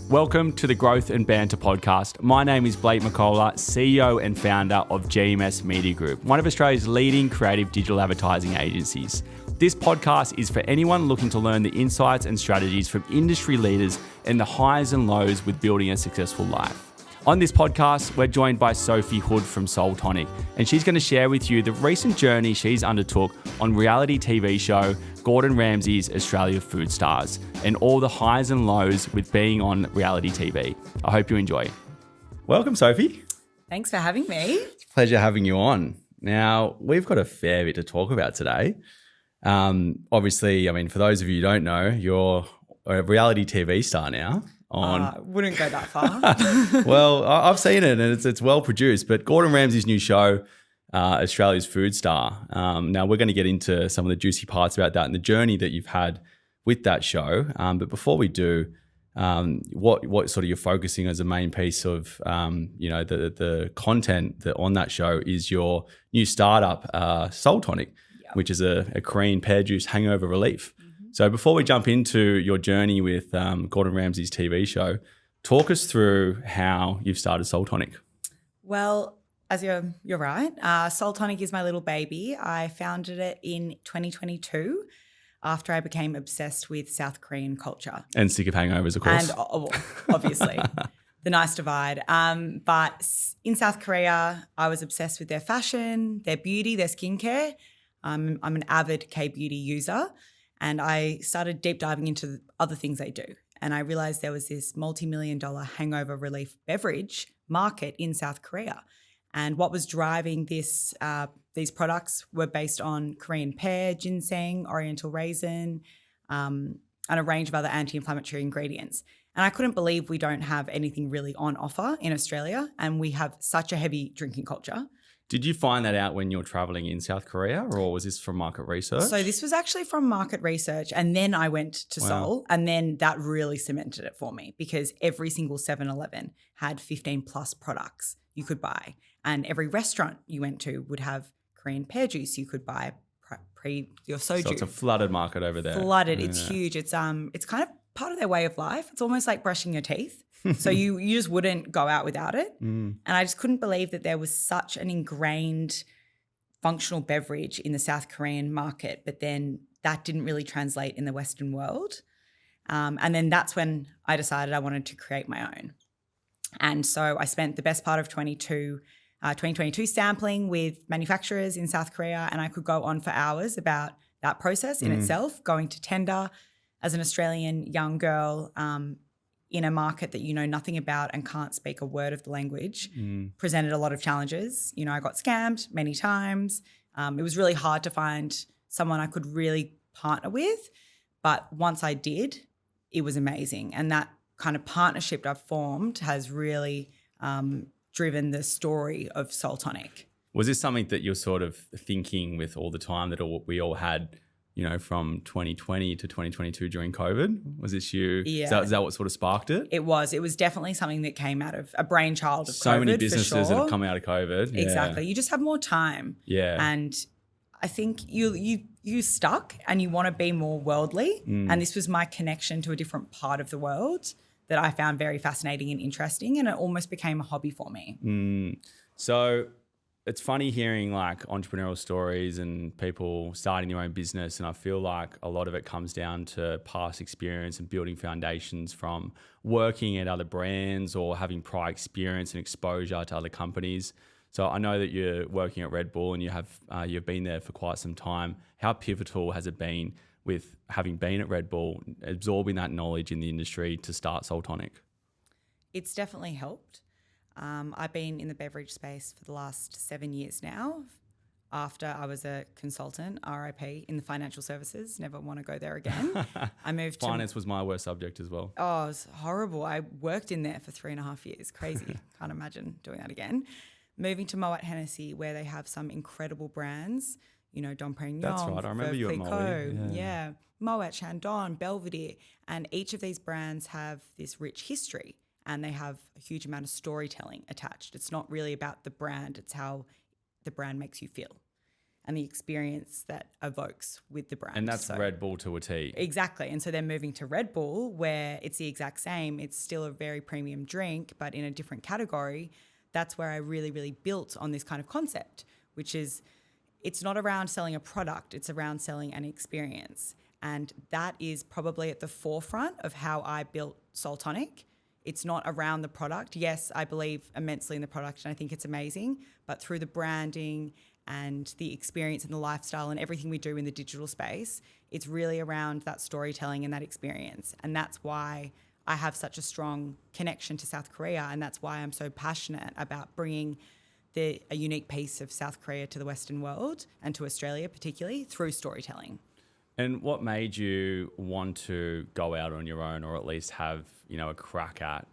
Welcome to the Growth and Banter podcast. My name is Blake McCullough, CEO and founder of GMS Media Group, one of Australia's leading creative digital advertising agencies. This podcast is for anyone looking to learn the insights and strategies from industry leaders and the highs and lows with building a successful life. On this podcast, we're joined by Sophie Hood from Soul Tonic, and she's going to share with you the recent journey she's undertook on reality TV show Gordon Ramsay's Australia Food Stars and all the highs and lows with being on reality TV. I hope you enjoy. Welcome, Sophie. Thanks for having me. It's a pleasure having you on. Now, we've got a fair bit to talk about today. Obviously, for those of you who don't know, you're a reality TV star now. Wouldn't go that far. Well, I've seen it and it's well produced, but Gordon Ramsay's new show, Australia's Food Star. Now we're going to get into some of the juicy parts about that and the journey that you've had with that show. But before we do, what sort of you're focusing as a main piece of, the content that on that show is your new startup, Soul Tonic, which is a Korean pear juice hangover relief. So before we jump into your journey with Gordon Ramsay's TV show, talk us through how you've started Soul Tonic. Well, as you're right, Soul Tonic is my little baby. I founded it in 2022 after I became obsessed with South Korean culture. And sick of hangovers, of course. And obviously, the nice divide. But in South Korea, I was obsessed with their fashion, their beauty, their skincare. I'm an avid K-beauty user. And I started deep diving into other things they do. And I realized there was this multi-million-dollar hangover relief beverage market in South Korea. And what was driving these products were based on Korean pear, ginseng, oriental raisin, and a range of other anti-inflammatory ingredients. And I couldn't believe we don't have anything really on offer in Australia, and we have such a heavy drinking culture. Did you find that out when you were traveling in South Korea, or was this from market research? So this was actually from market research, and then I went to Seoul, and then that really cemented it for me because every single 7-Eleven had 15 plus products you could buy, and every restaurant you went to would have Korean pear juice you could buy pre your soju. So it's a flooded market over there. Flooded, it's huge. It's kind of part of their way of life. It's almost like brushing your teeth. So you just wouldn't go out without it. And I just couldn't believe that there was such an ingrained functional beverage in the South Korean market, but then that didn't really translate in the Western world. And then that's when I decided I wanted to create my own. And so I spent the best part of 2022 sampling with manufacturers in South Korea, and I could go on for hours about that process in itself, going to tender as an Australian young girl, in a market that you know nothing about and can't speak a word of the language, presented a lot of challenges. I got scammed many times. It was really hard to find someone I could really partner with. But once I did, it was amazing. And that kind of partnership I've formed has really driven the story of Soul Tonic. Was this something that you're sort of thinking with all the time that we all had, from 2020 to 2022 during COVID? Was this you? Yeah. Is that what sort of sparked it? It was. It was definitely something that came out of a brainchild of COVID. So many businesses for sure. that have come out of COVID. Yeah. Exactly. You just have more time. Yeah. And I think you stuck and you want to be more worldly. And this was my connection to a different part of the world that I found very fascinating and interesting, and it almost became a hobby for me. So it's funny hearing like entrepreneurial stories and people starting their own business. And I feel like a lot of it comes down to past experience and building foundations from working at other brands or having prior experience and exposure to other companies. So I know that you're working at Red Bull and you've been there for quite some time. How pivotal has it been with having been at Red Bull, absorbing that knowledge in the industry to start Soul Tonic? It's definitely helped. I've been in the beverage space for the last 7 years now. After I was a consultant, RIP, in the financial services, never want to go there again. I moved Finance was my worst subject as well. Oh, it was horrible. I worked in there for 3.5 years. Crazy. Can't imagine doing that again. Moving to Moet Hennessy, where they have some incredible brands, Dom Perignon. That's right. I remember you at Moet. Yeah. Moet, Chandon, Belvedere. And each of these brands have this rich history. And they have a huge amount of storytelling attached. It's not really about the brand, it's how the brand makes you feel. and the experience that evokes with the brand. And that's Red Bull to a T. Exactly. And so they're moving to Red Bull, where it's the exact same. It's still a very premium drink, but in a different category. That's where I really, really built on this kind of concept, which is it's not around selling a product, it's around selling an experience. And that is probably at the forefront of how I built Soul Tonic. It's not around the product. Yes, I believe immensely in the product and I think it's amazing, but through the branding and the experience and the lifestyle and everything we do in the digital space, it's really around that storytelling and that experience. And that's why I have such a strong connection to South Korea, and that's why I'm so passionate about bringing a unique piece of South Korea to the Western world and to Australia particularly through storytelling. And what made you want to go out on your own, or at least have, a crack at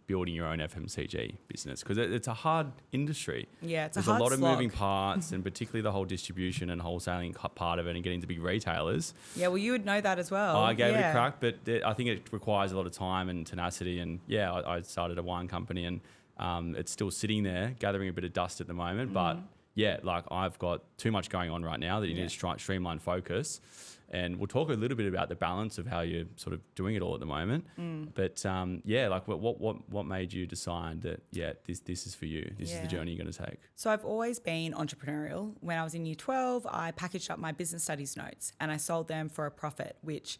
building your own FMCG business? Because it's a hard industry. Yeah, There's a hard lot of slog. moving parts, and particularly the whole distribution and wholesaling part of it, and getting to big retailers. Yeah, well, you would know that as well. I gave it a crack, but I think it requires a lot of time and tenacity. And I started a wine company, and it's still sitting there, gathering a bit of dust at the moment, but. I've got too much going on right now that you need to streamline focus. And we'll talk a little bit about the balance of how you're sort of doing it all at the moment. But what made you decide that, this is for you? This is the journey you're going to take? So I've always been entrepreneurial. When I was in year 12, I packaged up my business studies notes and I sold them for a profit, which,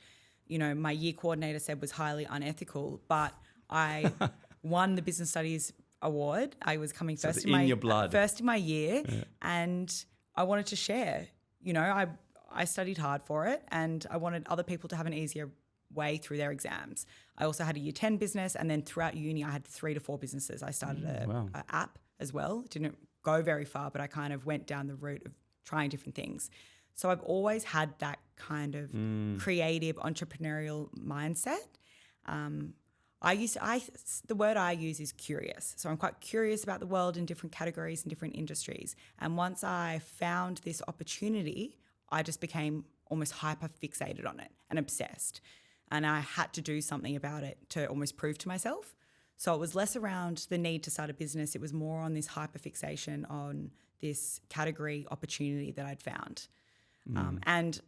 my year coordinator said was highly unethical, but I won the business studies award. I was coming first in your blood. First in my year, and I wanted to share. I studied hard for it, and I wanted other people to have an easier way through their exams. I also had a year 10 business, and then throughout uni, I had 3 to 4 businesses. I started an app as well. It didn't go very far, but I kind of went down the route of trying different things. So I've always had that kind of creative entrepreneurial mindset. The word I use is curious. So I'm quite curious about the world in different categories and different industries. And once I found this opportunity, I just became almost hyper fixated on it and obsessed. And I had to do something about it to almost prove to myself. So it was less around the need to start a business. It was more on this hyper fixation on this category opportunity that I'd found. And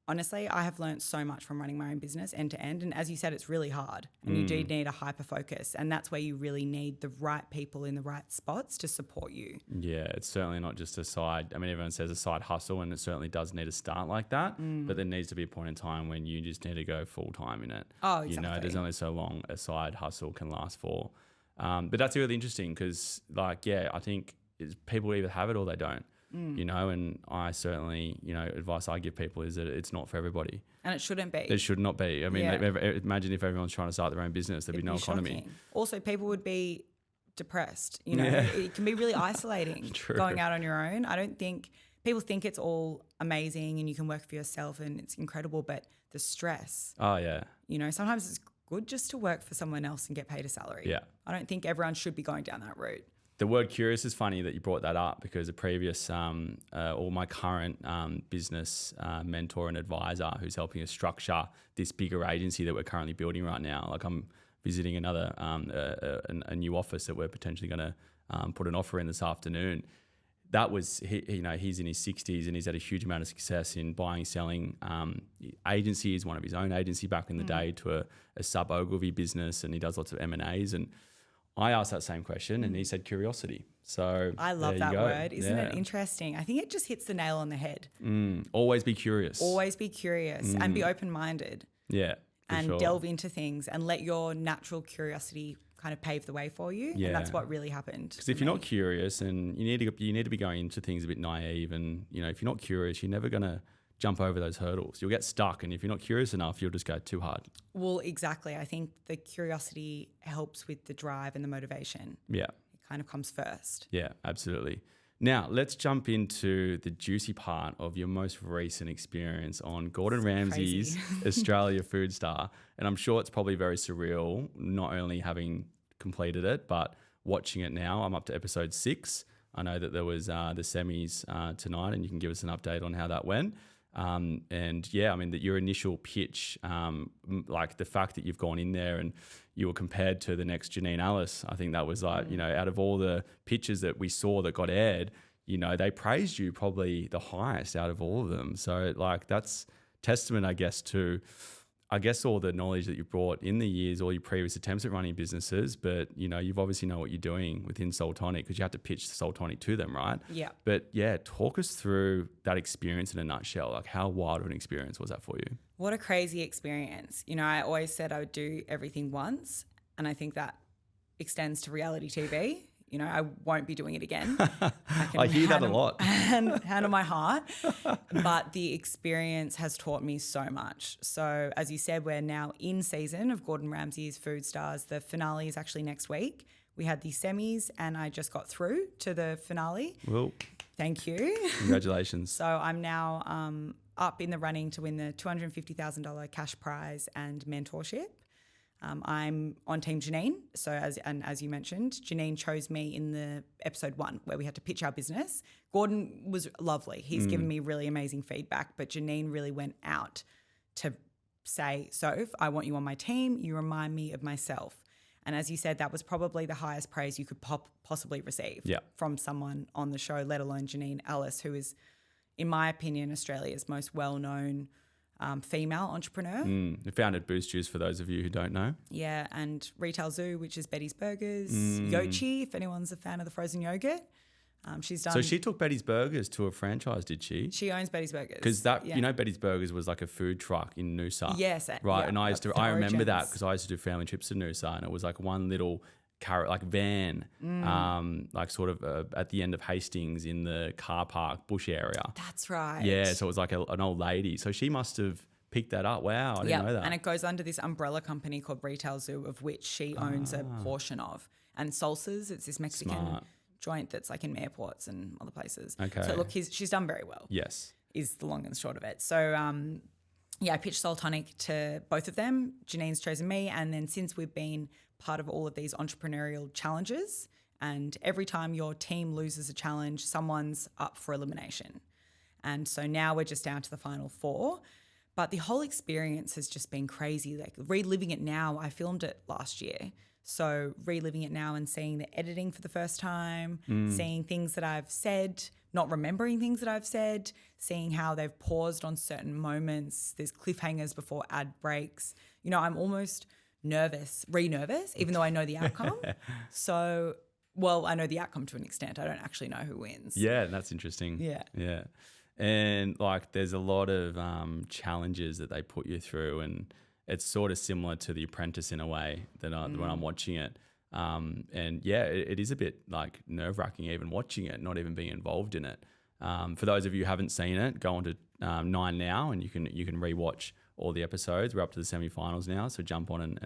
honestly, I have learned so much from running my own business end to end. And as you said, it's really hard and you do need a hyper focus. And that's where you really need the right people in the right spots to support you. Yeah, it's certainly not just a side. I mean, everyone says a side hustle, and it certainly does need to start like that. But there needs to be a point in time when you just need to go full time in it. Oh, exactly. There's only so long a side hustle can last for. But that's really interesting because, I think people either have it or they don't. And I certainly, advice I give people is that it's not for everybody. And it shouldn't be. It should not be. I mean, imagine if everyone's trying to start their own business, there'd be no economy. Shocking. Also, people would be depressed. It can be really isolating going out on your own. I don't think people think it's all amazing and you can work for yourself and it's incredible, but the stress. Oh, yeah. Sometimes it's good just to work for someone else and get paid a salary. Yeah. I don't think everyone should be going down that route. The word curious is funny that you brought that up because a previous or my current business mentor and advisor who's helping us structure this bigger agency that we're currently building right now. Like I'm visiting another a new office that we're potentially going to put an offer in this afternoon. That was, he's in his 60s and he's had a huge amount of success in buying, selling agencies, one of his own agency back in the day to a sub-Ogilvy business, and he does lots of M&As. And I asked that same question and he said curiosity. So I love that word. Isn't it interesting? I think it just hits the nail on the head. Always be curious. Always be curious and be open-minded. Yeah. And delve into things and let your natural curiosity kind of pave the way for you. Yeah. And that's what really happened. Because if you're not curious, and you need to be going into things a bit naive, and if you're not curious, you're never going to jump over those hurdles. You'll get stuck, and if you're not curious enough, you'll just go too hard. Well, exactly. I think the curiosity helps with the drive and the motivation. Yeah. It kind of comes first. Yeah, absolutely. Now, let's jump into the juicy part of your most recent experience on Gordon Ramsay's Australia Food Star. And I'm sure it's probably very surreal, not only having completed it, but watching it now. I'm up to episode 6. I know that there was the semis tonight, and you can give us an update on how that went. Your initial pitch, like the fact that you've gone in there and you were compared to the next Janine Allis, I think that was like, out of all the pitches that we saw that got aired, they praised you probably the highest out of all of them. So like that's testament, I guess, to all the knowledge that you brought in the years, all your previous attempts at running businesses, but you've obviously know what you're doing within Soul Tonic because you have to pitch Soul Tonic to them, right? Yeah. But yeah, talk us through that experience in a nutshell. Like how wild of an experience was that for you? What a crazy experience. I always said I would do everything once, and I think that extends to reality TV. I won't be doing it again. I hear that a lot. Hand on my heart. But the experience has taught me so much. So as you said, we're now in season of Gordon Ramsay's Food Stars. The finale is actually next week. We had the semis and I just got through to the finale. Well, thank you. Congratulations. So I'm now up in the running to win the $250,000 cash prize and mentorship. I'm on Team Janine. So as you mentioned, Janine chose me in the episode 1 where we had to pitch our business. Gordon was lovely. He's given me really amazing feedback, but Janine really went out to say, Soph, I want you on my team. You remind me of myself. And as you said, that was probably the highest praise you could possibly receive from someone on the show, let alone Janine Allis, who is, in my opinion, Australia's most well-known female entrepreneur. Who founded Boost Juice, for those of you who don't know. Yeah, and Retail Zoo, which is Betty's Burgers, Yochi, if anyone's a fan of the frozen yogurt. She's done. So she took Betty's Burgers to a franchise, did she? She owns Betty's Burgers. Because Betty's Burgers was like a food truck in Noosa. Yes. Right, yeah, and I remember that because I used to do family trips to Noosa, and it was like one little van, like sort of at the end of Hastings in the car park bush area. That's right. Yeah, so it was like an old lady. So she must have picked that up. Wow, I didn't know that. And it goes under this umbrella company called Retail Zoo, of which she owns a portion of. And Salsas, it's this Mexican joint that's like in airports and other places. Okay. So look, she's done very well. Yes. Is the long and short of it. So I pitched Soul Tonic to both of them. Janine's chosen me, and then since we've been part of all of these entrepreneurial challenges, and every time your team loses a challenge, someone's up for elimination. And so now we're just down to the final 4. But the whole experience has just been crazy. Like reliving it now, I filmed it last year. So reliving it now and seeing the editing for the first time, seeing things that I've said, not remembering things that I've said, seeing how they've paused on certain moments. There's cliffhangers before ad breaks. I'm almost nervous, even though I know the outcome. So, well, I know the outcome to an extent. I don't actually know who wins. Yeah, that's interesting. Yeah. And like there's a lot of challenges that they put you through, and it's sort of similar to The Apprentice in a way that when I'm watching it. And yeah, it is a bit like nerve-wracking even watching it, not even being involved in it. For those of you who haven't seen it, go on to 9 now and you can rewatch all the episodes. We're up to the semi-finals now, so jump on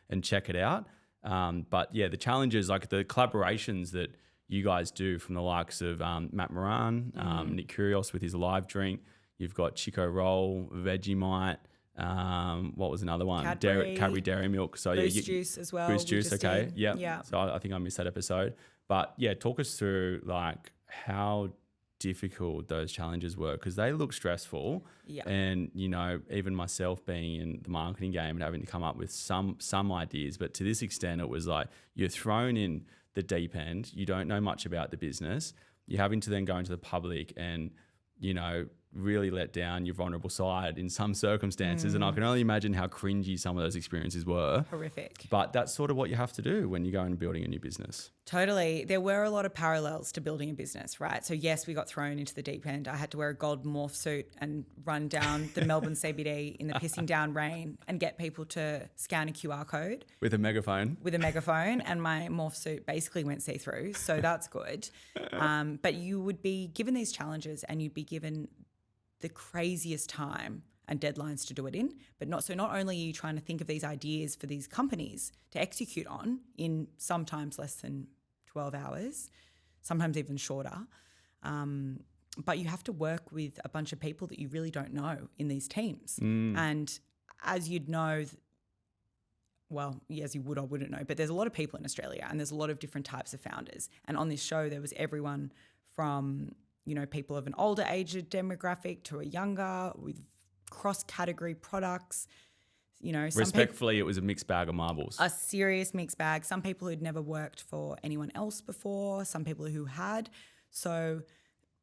and check it out. But yeah, the challenges, like the collaborations that you guys do from the likes of Matt Moran, Nick Kiorgios with his live drink. You've got Chiko Roll, Vegemite. What was another one? Cadbury Dairy Milk. So Boost Juice as well. Boost Juice, okay. Yeah. So I think I missed that episode. But yeah, talk us through like how difficult those challenges were, because they look stressful. Yeah. And, even myself being in the marketing game and having to come up with some ideas, but to this extent, it was like you're thrown in the deep end. You don't know much about the business. You're having to then go into the public and, really let down your vulnerable side in some circumstances. And I can only imagine how cringy some of those experiences were. Horrific. But that's sort of what you have to do when you go and building a new business. Totally. There were a lot of parallels to building a business, right? So yes, we got thrown into the deep end. I had to wear a gold morph suit and run down the Melbourne CBD in the pissing down rain and get people to scan a QR code. With a megaphone. And my morph suit basically went see-through. So that's good. But you would be given these challenges and you'd be given the craziest time and deadlines to do it in, but not only are you trying to think of these ideas for these companies to execute on in sometimes less than 12 hours, sometimes even shorter, but you have to work with a bunch of people that you really don't know in these teams. And as you'd know, well, as you would or wouldn't know, but there's a lot of people in Australia and there's a lot of different types of founders. And on this show, there was everyone from people of an older age demographic to a younger, with cross-category products. Respectfully, it was a mixed bag of marbles. A serious mixed bag. Some people who'd never worked for anyone else before, some people who had. So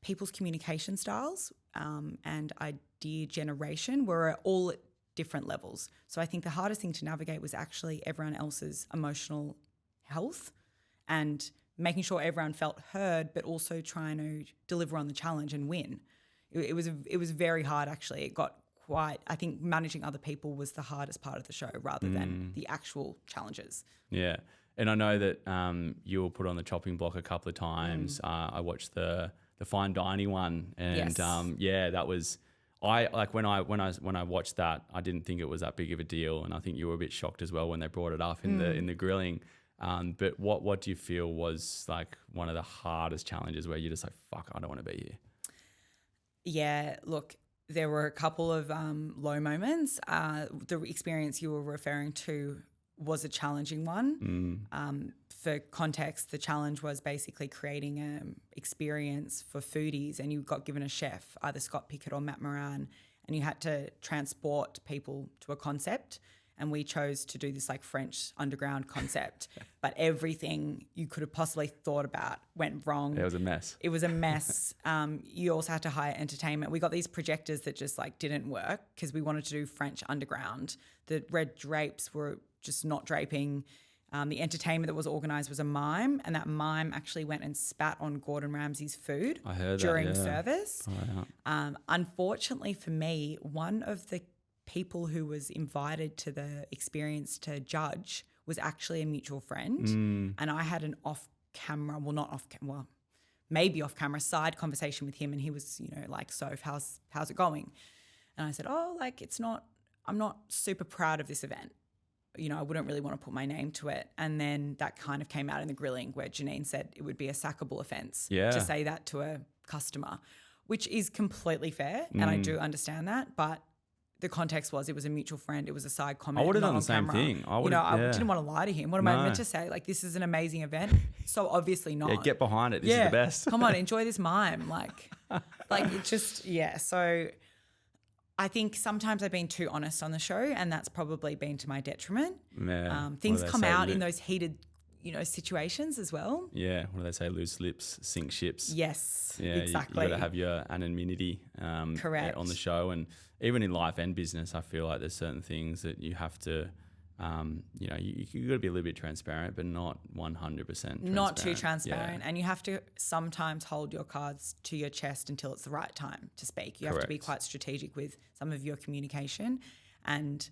people's communication styles and idea generation were all at different levels. So I think the hardest thing to navigate was actually everyone else's emotional health and making sure everyone felt heard, but also trying to deliver on the challenge and win. It was very hard, actually. It got quite, I think managing other people was the hardest part of the show rather than the actual challenges. Yeah. And I know that you were put on the chopping block a couple of times. I watched the fine dining one, and Yes. that was when I watched that, I didn't think it was that big of a deal, and I think you were a bit shocked as well when they brought it up in the grilling. But what do you feel was like one of the hardest challenges where you're just like, fuck, I don't want to be here? Yeah, look, there were a couple of low moments. The experience you were referring to was a challenging one. For context, the challenge was basically creating an experience for foodies, and you got given a chef, either Scott Pickett or Matt Moran, and you had to transport people to a concept. And we chose to do this like French underground concept, but everything you could have possibly thought about went wrong. It was a mess. It was a mess. You also had to hire entertainment. We got these projectors that just like didn't work because we wanted to do French underground. The red drapes were just not draping. The entertainment that was organised was a mime, and that mime actually went and spat on Gordon Ramsay's food during service. Oh, yeah. Unfortunately for me, one of the people who was invited to the experience to judge was actually a mutual friend, and I had an off-camera, maybe off-camera side conversation with him, and he was, like, Soph, how's it going? And I said, I'm not super proud of this event. I wouldn't really want to put my name to it. And then that kind of came out in the grilling where Janine said it would be a sackable offence to say that to a customer, which is completely fair, and I do understand that, but the context was it was a mutual friend. It was a side comment. I would have done the same thing. I didn't want to lie to him. What am I meant to say? Like, this is an amazing event. So obviously not. Yeah, get behind it. This is the best. Come on, enjoy this mime. Like it just, So I think sometimes I've been too honest on the show, and that's probably been to my detriment. Yeah. Things come out in those heated, situations as well. Yeah. What do they say? Loose lips sink ships. Yes, yeah, exactly. You got to have your anonymity Correct. on the show. And even in life and business, I feel like there's certain things that you have to, you got to be a little bit transparent, but not 100% transparent. Not too transparent. Yeah. And you have to sometimes hold your cards to your chest until it's the right time to speak. You have to be quite strategic with some of your communication. And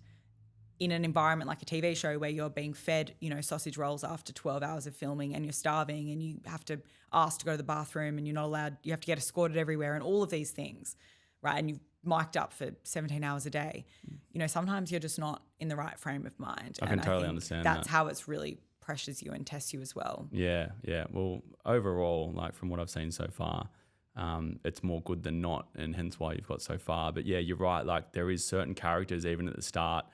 in an environment like a TV show where you're being fed, sausage rolls after 12 hours of filming, and you're starving, and you have to ask to go to the bathroom, and you're not allowed, you have to get escorted everywhere, and all of these things, right? And you've mic'd up for 17 hours a day. Sometimes you're just not in the right frame of mind. I can totally understand that's how it's really pressures you and tests you as well. Yeah. Well, overall, like from what I've seen so far, it's more good than not, and hence why you've got so far. But yeah, you're right. Like, there is certain characters even at the start.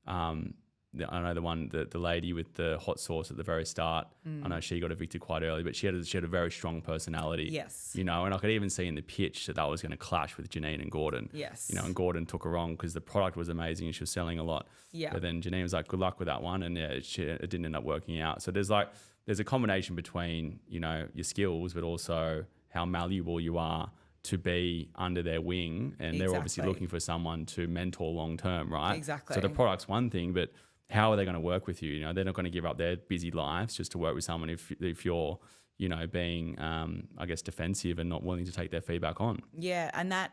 I know the lady with the hot sauce at the very start. I know she got evicted quite early, but she had a very strong personality. Yes. And I could even see in the pitch that was going to clash with Janine and Gordon. Yes. And Gordon took her on because the product was amazing and she was selling a lot. Yeah. But then Janine was like, good luck with that one, and it didn't end up working out. So there's a combination between your skills, but also how malleable you are to be under their wing, and they're obviously looking for someone to mentor long term, right? Exactly. So the product's one thing, but how are they going to work with you? They're not going to give up their busy lives just to work with someone if you're being I guess defensive and not willing to take their feedback on. Yeah, and that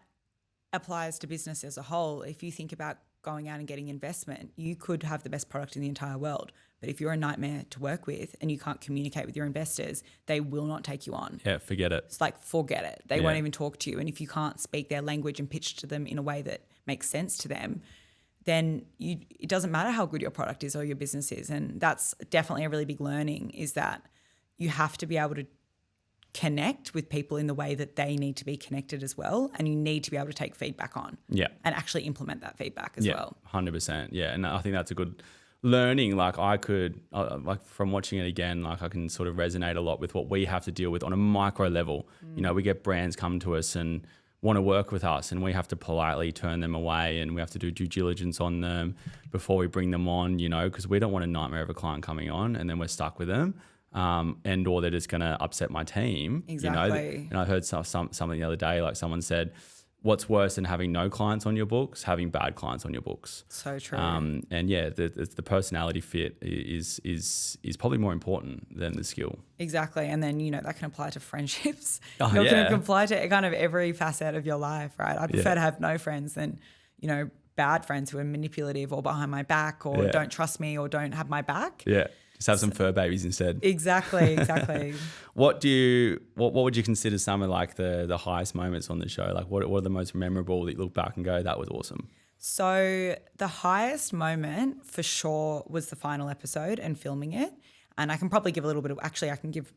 applies to business as a whole. If you think about going out and getting investment, you could have the best product in the entire world, but if you're a nightmare to work with and you can't communicate with your investors, they will not take you on. Yeah, forget it. It's like, forget it. They won't even talk to you. And if you can't speak their language and pitch to them in a way that makes sense to them, then it doesn't matter how good your product is or your business is. And that's definitely a really big learning, is that you have to be able to connect with people in the way that they need to be connected as well, and you need to be able to take feedback on and actually implement that feedback as well. 100%. Yeah, and I think that's a good learning. Like, I could from watching it again, like, I can sort of resonate a lot with what we have to deal with on a micro level. We get brands come to us and want to work with us, and we have to politely turn them away, and we have to do due diligence on them before we bring them on, because we don't want a nightmare of a client coming on and then we're stuck with them. and or they're just going to upset my team. Exactly. And I heard something the other day, like someone said, what's worse than having no clients on your books? Having bad clients on your books. So true. And yeah, the personality fit is probably more important than the skill. Exactly. And then, that can apply to friendships. Oh, It yeah. can apply to kind of every facet of your life, right? I prefer to have no friends than, bad friends who are manipulative or behind my back or don't trust me or don't have my back. Yeah. Just have some fur babies instead. Exactly. What would you consider some of like the highest moments on the show? Like what are the most memorable that you look back and go, that was awesome? So the highest moment for sure was the final episode and filming it. And I can probably give a little bit of, actually I can give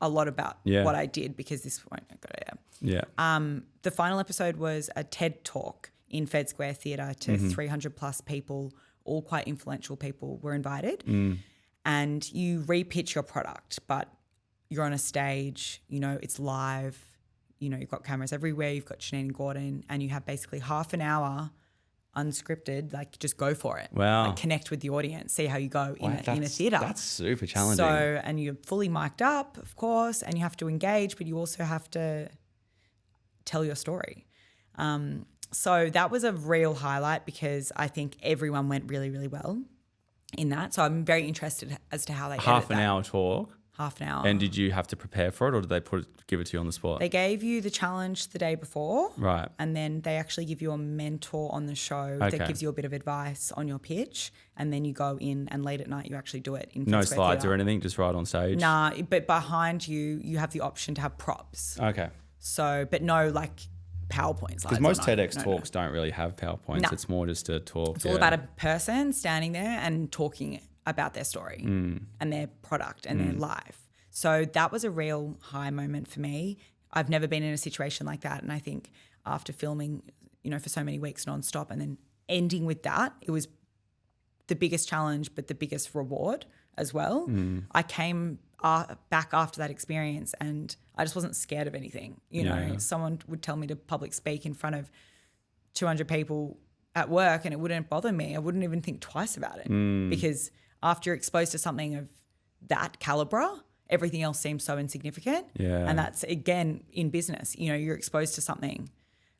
a lot about what I did because this won't go there. Yeah. The final episode was a TED Talk in Fed Square Theatre to 300 plus people, all quite influential people were invited. And you re-pitch your product, but you're on a stage, it's live, you've got cameras everywhere, you've got Janine and Gordon, and you have basically half an hour unscripted, like just go for it. Wow. Like connect with the audience, see how you go in a theatre. That's super challenging. So, and you're fully mic'd up, of course, and you have to engage, but you also have to tell your story. So that was a real highlight because I think everyone went really, really well in that. So I'm very interested as to how they Half an hour talk. Half an hour. And did you have to prepare for it or did they give it to you on the spot? They gave you the challenge the day before. Right. And then they actually give you a mentor on the show that gives you a bit of advice on your pitch. And then you go in and late at night you actually do it. No slides or anything, just right on stage? Nah, but behind you, you have the option to have props. Okay. So, but no like PowerPoint slides. Because most TEDx talks don't really have PowerPoints. No. It's more just a talk. It's all about a person standing there and talking about their story and their product and their life. So that was a real high moment for me. I've never been in a situation like that. And I think after filming, for so many weeks nonstop and then ending with that, it was the biggest challenge, but the biggest reward as well. I came back after that experience and I just wasn't scared of anything. Someone would tell me to public speak in front of 200 people at work and it wouldn't bother me. I wouldn't even think twice about it because after you're exposed to something of that caliber, everything else seems so insignificant. Yeah. And that's, again, in business. You're exposed to something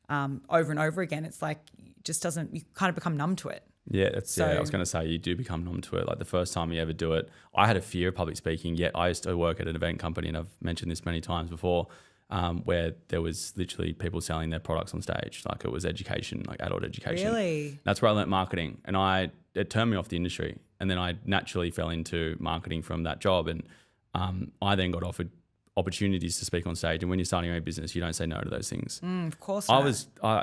over and over again. It's like you kind of become numb to it. Yeah, I was going to say you do become numb to it. Like the first time you ever do it, I had a fear of public speaking, yet I used to work at an event company and I've mentioned this many times before where there was literally people selling their products on stage. Like it was education, like adult education. Really? That's where I learnt marketing and it turned me off the industry. And then I naturally fell into marketing from that job and I then got offered opportunities to speak on stage. And when you're starting your own business, you don't say no to those things. Of course not.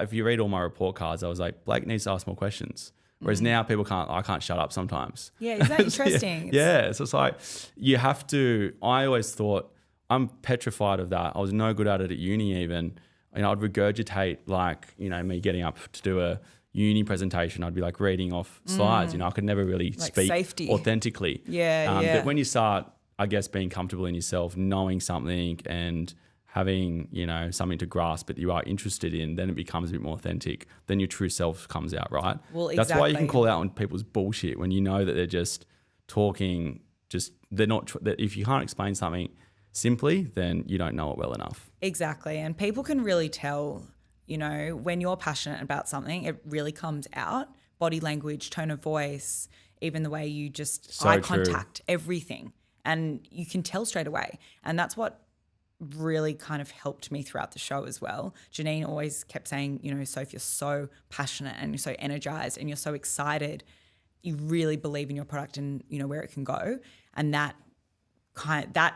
If you read all my report cards, I was like, Blake needs to ask more questions. Whereas now I can't shut up sometimes. Yeah, is that interesting? Yeah, so it's like you have to, I always thought, I'm petrified of that. I was no good at it at uni even. I'd regurgitate me getting up to do a uni presentation. I'd be like reading off slides. I could never really speak safety. Authentically. Yeah. But when you start, I guess, being comfortable in yourself, knowing something and having, something to grasp that you are interested in, then it becomes a bit more authentic. Then your true self comes out, right? Well, exactly. That's why you can call out on people's bullshit when you know that they're just talking, they're not, that if you can't explain something simply, then you don't know it well enough. Exactly. And people can really tell, when you're passionate about something, it really comes out. Body language, tone of voice, even the way you just eye contact, everything. And you can tell straight away. And that's what really kind of helped me throughout the show as well. Janine always kept saying, Soph, you're so passionate and you're so energized and you're so excited. You really believe in your product and where it can go. And that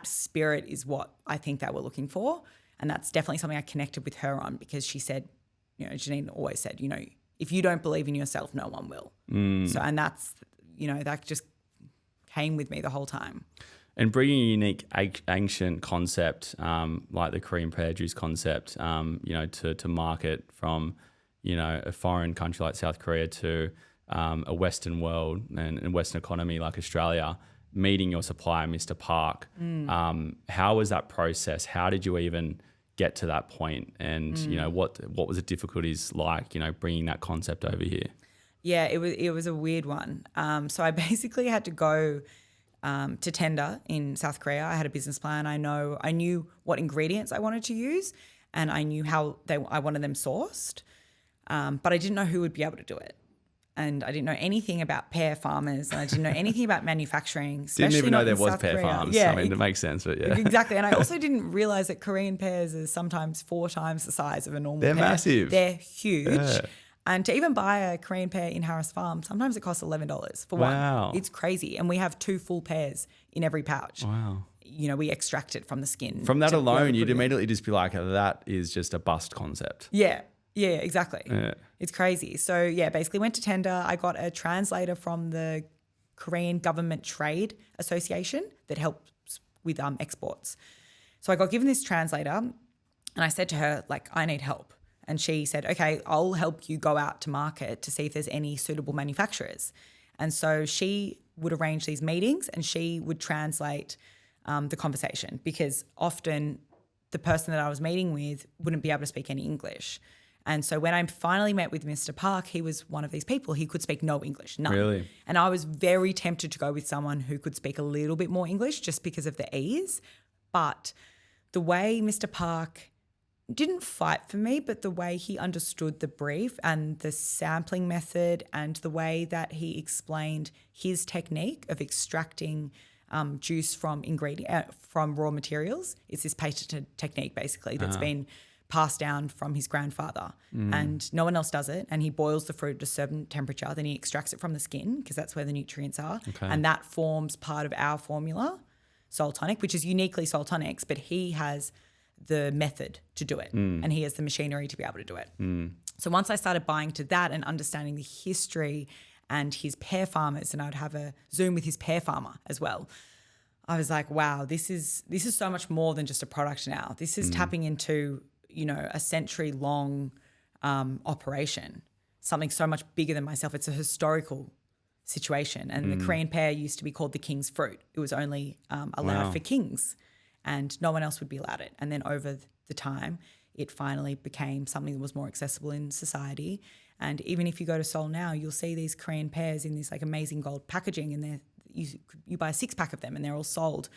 spirit is what I think that we're looking for. And that's definitely something I connected with her on because she said, Janine always said, if you don't believe in yourself, no one will. So, and that's, that just came with me the whole time. And bringing a unique ancient concept like the Korean Pear juice concept, to market from, a foreign country like South Korea to a Western world and Western economy like Australia, meeting your supplier, Mr. Park. How was that process? How did you even get to that point? And, what was the difficulties like, bringing that concept over here? Yeah, it was a weird one. So I basically had to go to tender in South Korea. I had a business plan. I knew what ingredients I wanted to use, and I knew how I wanted them sourced, but I didn't know who would be able to do it. And I didn't know anything about pear farmers, and I didn't know anything about manufacturing. Didn't even know there was South pear Korea. farms. Yeah, I mean, it makes sense, but yeah. Exactly. And I also didn't realize that Korean pears are sometimes 4 times the size of a normal pear. They're massive. They're huge. Yeah. And to even buy a Korean pear in Harris Farm, sometimes it costs $11 for one. Wow. It's crazy. And we have 2 full pears in every pouch. Wow. We extract it from the skin. From that alone, you'd put it in. immediately just be like, that is just a bust concept. Yeah, exactly. Yeah. It's crazy. So, yeah, basically went to tender. I got a translator from the Korean Government Trade Association that helps with exports. So I got given this translator, and I said to her, like, I need help. And she said, okay, I'll help you go out to market to see if there's any suitable manufacturers. And so she would arrange these meetings, and she would translate the conversation, because often the person that I was meeting with wouldn't be able to speak any English. And so when I finally met with Mr. Park, he was one of these people. He could speak no English, none. Really? And I was very tempted to go with someone who could speak a little bit more English just because of the ease. But the way Mr. Park didn't fight for me, but the way he understood the brief and the sampling method and the way that he explained his technique of extracting juice from from raw materials. It's this patented technique basically that's been passed down from his grandfather, and no one else does it. And he boils the fruit at a certain temperature, then he extracts it from the skin because that's where the nutrients are. Okay. And that forms part of our formula, Soul Tonic, which is uniquely Soul Tonic's, but he has the method to do it and he has the machinery to be able to do it. So once I started buying to that and understanding the history and his pear farmers, and I would have a Zoom with his pear farmer as well, I was like, wow, this is so much more than just a product now. This is tapping into, a century-long operation, something so much bigger than myself. It's a historical situation. And the Korean pear used to be called the king's fruit. It was only allowed for kings, and no one else would be allowed it. And then over the time, it finally became something that was more accessible in society. And even if you go to Seoul now, you'll see these Korean pears in this like amazing gold packaging, and you buy a 6-pack of them, and they're all sold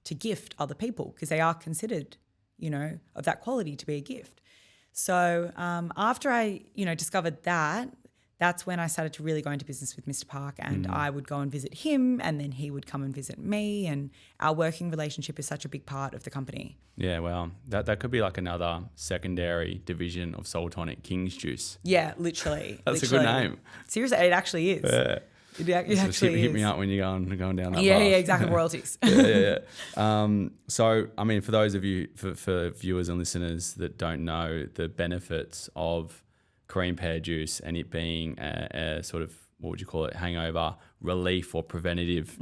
to gift other people because they are considered, of that quality to be a gift. So after I, discovered that, that's when I started to really go into business with Mr. Park, and I would go and visit him, and then he would come and visit me, and our working relationship is such a big part of the company. Yeah, well, that could be like another secondary division of Soul Tonic, King's Juice. Yeah, literally. That's a good name. Seriously, it actually is. Yeah. It actually hit me up when you're going down that path. Yeah, exactly. Royalties. Yeah. So, I mean, for those of you, for viewers and listeners that don't know the benefits of Korean pear juice and it being a sort of, what would you call it, hangover relief or preventative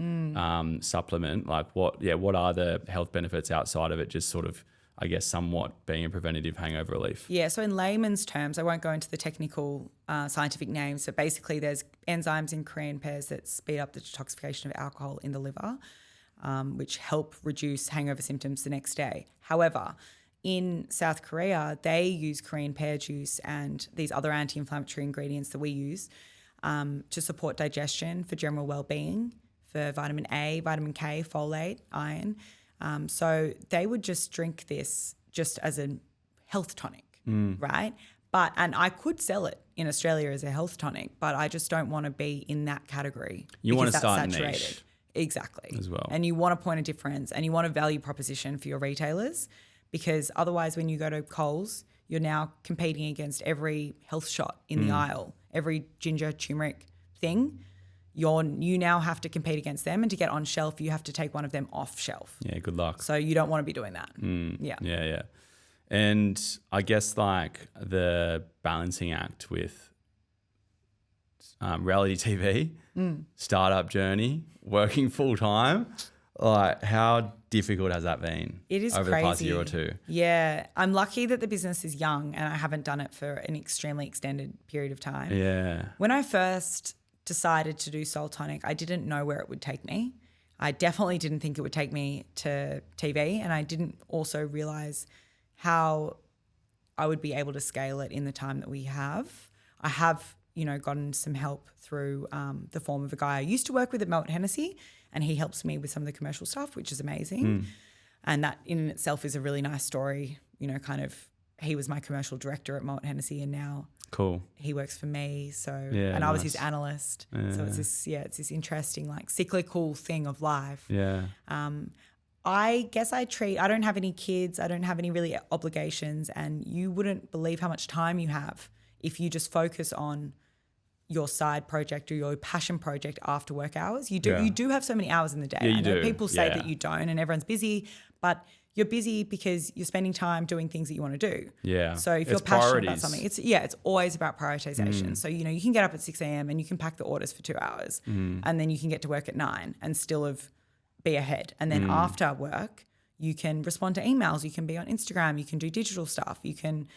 supplement, like what are the health benefits outside of it, just sort of, I guess, somewhat being a preventative hangover relief? Yeah, so in layman's terms, I won't go into the technical scientific names, but basically there's enzymes in Korean pears that speed up the detoxification of alcohol in the liver, which help reduce hangover symptoms the next day. However, in South Korea, they use Korean pear juice and these other anti-inflammatory ingredients that we use to support digestion, for general well-being, for vitamin A, vitamin K, folate, iron. So they would just drink this just as a health tonic, right? And I could sell it in Australia as a health tonic, but I just don't want to be in that category. You want to that's start saturated. niche. Exactly. As well. And you want a point of difference, and you want a value proposition for your retailers, because otherwise when you go to Coles, you're now competing against every health shot in the aisle, every ginger, turmeric thing. You now have to compete against them, and to get on shelf, you have to take one of them off shelf. Yeah, good luck. So you don't want to be doing that. Yeah. And I guess like the balancing act with reality TV, startup journey, working full time, like how difficult has that been? It is over crazy. the past year or two? Yeah, I'm lucky that the business is young and I haven't done it for an extremely extended period of time. Yeah. When I first decided to do Soul Tonic, I didn't know where it would take me. I definitely didn't think it would take me to TV, and I didn't also realize how I would be able to scale it in the time that we have. I have, gotten some help through the form of a guy I used to work with at Melt Hennessy, and he helps me with some of the commercial stuff, which is amazing. And that in itself is a really nice story, you know, kind of he was my commercial director at Moet Hennessy and now he works for me. So, and I was his analyst. So it's this interesting like cyclical thing of life. Yeah. I guess I don't have any kids. I don't have any really obligations, and you wouldn't believe how much time you have if you just focus on your side project or your passion project after work hours. You do have so many hours in the day. Yeah, I know do. people say that you don't and everyone's busy, but you're busy because you're spending time doing things that you want to do. Yeah. So if you're passionate about something, it's always about prioritization. So, you know, you can get up at 6 a.m. and you can pack the orders for 2 hours and then you can get to work at 9 and still be ahead. And then after work, you can respond to emails. You can be on Instagram. You can do digital stuff. You can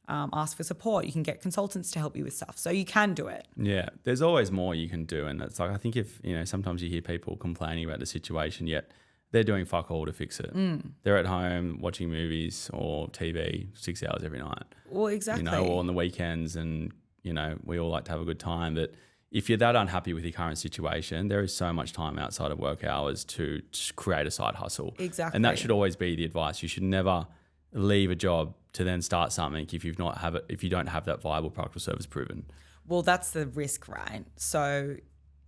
ask for support. You can get consultants to help you with stuff. So you can do it. Yeah, there's always more you can do. And it's like, I think if, you know, sometimes you hear people complaining about the situation, yet they're doing fuck all to fix it. They're at home watching movies or TV 6 hours every night. Well, exactly. You know, or on the weekends, and, you know, we all like to have a good time. But if you're that unhappy with your current situation, there is so much time outside of work hours to create a side hustle. Exactly. And that should always be the advice. You should never leave a job to then start something if you don't have that viable product or service proven. Well, that's the risk, right? So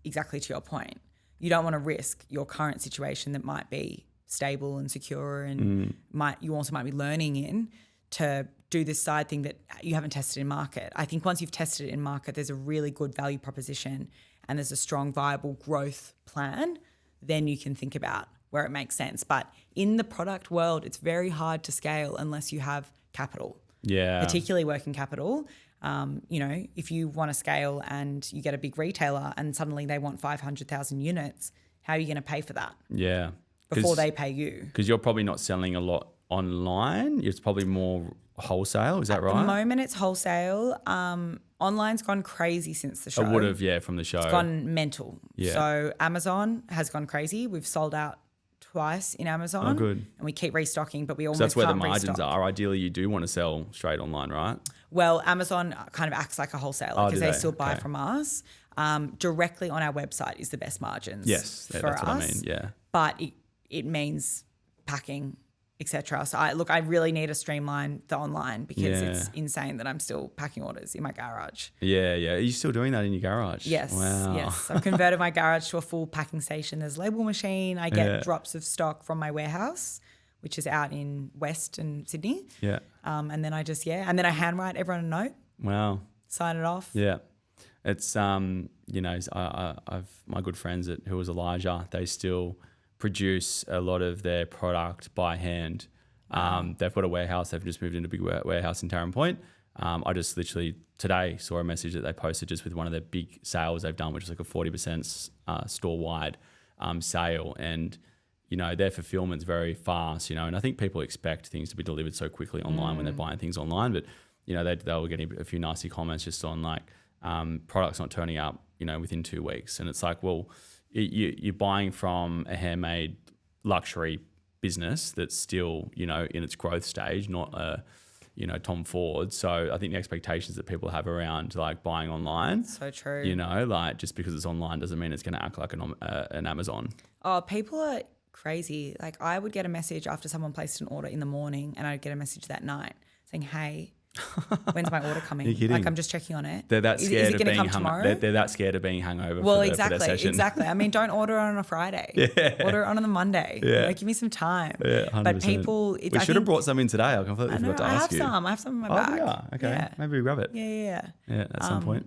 exactly to your point, you don't want to risk your current situation that might be stable and secure and you also might be learning in to do this side thing that you haven't tested in market. I think once you've tested it in market, there's a really good value proposition and there's a strong, viable growth plan, then you can think about where it makes sense. But in the product world, it's very hard to scale unless you have capital. Yeah. Particularly working capital. You know, if you want to scale and you get a big retailer and suddenly they want 500,000 units, how are you going to pay for that? Yeah. Before they pay you. Because you're probably not selling a lot online. It's probably more wholesale. Is that right? At the moment, it's wholesale. Online's gone crazy since the show. It would have, from the show. It's gone mental. Yeah. So Amazon has gone crazy. We've sold out twice in Amazon. Oh, good. And we keep restocking, but we almost that's where the can't margins restock. are. Ideally, you do want to sell straight online, right? Well, Amazon kind of acts like a wholesaler because they still buy from us. Directly on our website is the best margins. Yes, for that's us. what I mean. Yeah, but it means packing, etc. So I really need to streamline the online because it's insane that I'm still packing orders in my garage. Yeah. Are you still doing that in your garage? Yes. Wow. Yes. I've converted my garage to a full packing station. There's a label machine. I get drops of stock from my warehouse, which is out in West and Sydney. Yeah. And then and then I handwrite everyone a note. Wow. Sign it off. Yeah. It's you know, I've my good friends who was Elijah. They still produce a lot of their product by hand. They've got a warehouse. They've just moved into a big warehouse in Tarrant Point. I just literally today saw a message that they posted just with one of their big sales they've done, which is like a 40% store-wide sale. And, you know, their fulfillment's very fast, you know, and I think people expect things to be delivered so quickly online when they're buying things online. But, you know, they were getting a few nasty comments just on like products not turning up, you know, within 2 weeks. And it's like, well, you're buying from a handmade luxury business that's still, you know, in its growth stage, not a, you know, Tom Ford. So I think the expectations that people have around like buying online, so true. You know, like just because it's online doesn't mean it's going to act like an Amazon. Oh, people are crazy. Like I would get a message after someone placed an order in the morning and I'd get a message that night saying, hey, when's my order coming? Like I'm just checking on it. They're that scared is it of being tomorrow? They're that scared of being hungover. Well, for their session. Exactly. I mean, don't order on a Friday. Order on a Monday. Yeah. You know, give me some time. Yeah, 100%. But people, we should have brought some in today. I completely forgot to ask you. I have some in my bag. Yeah. Okay. Yeah. Maybe we grab it. Yeah. At some point.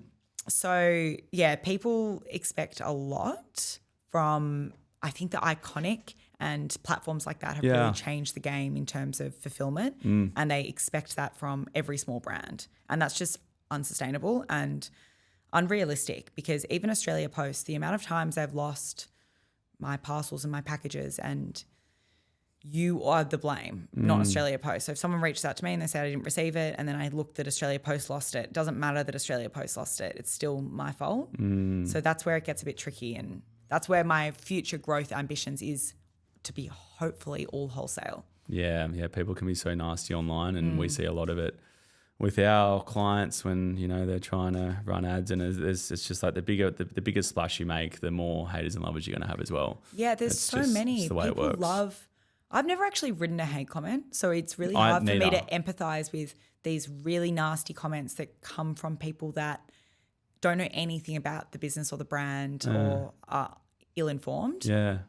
So yeah, people expect a lot from. I think the Iconic and platforms like that have really changed the game in terms of fulfillment, and they expect that from every small brand, and that's just unsustainable and unrealistic because even Australia Post, the amount of times they've lost my parcels and my packages, and you are the blame, not Australia Post. So if someone reaches out to me and they say I didn't receive it, and then I looked that Australia Post lost it, doesn't matter that Australia Post lost it, it's still my fault. So that's where it gets a bit tricky, and that's where my future growth ambitions is to be hopefully all wholesale. Yeah, people can be so nasty online, and we see a lot of it with our clients when, you know, they're trying to run ads, and it's just like the bigger splash you make, the more haters and lovers you're going to have as well. Yeah, there's so many. It's the way People it works. love. I've never actually written a hate comment, so it's really hard for me to empathize with these really nasty comments that come from people that don't know anything about the business or the brand or are ill-informed. Yeah.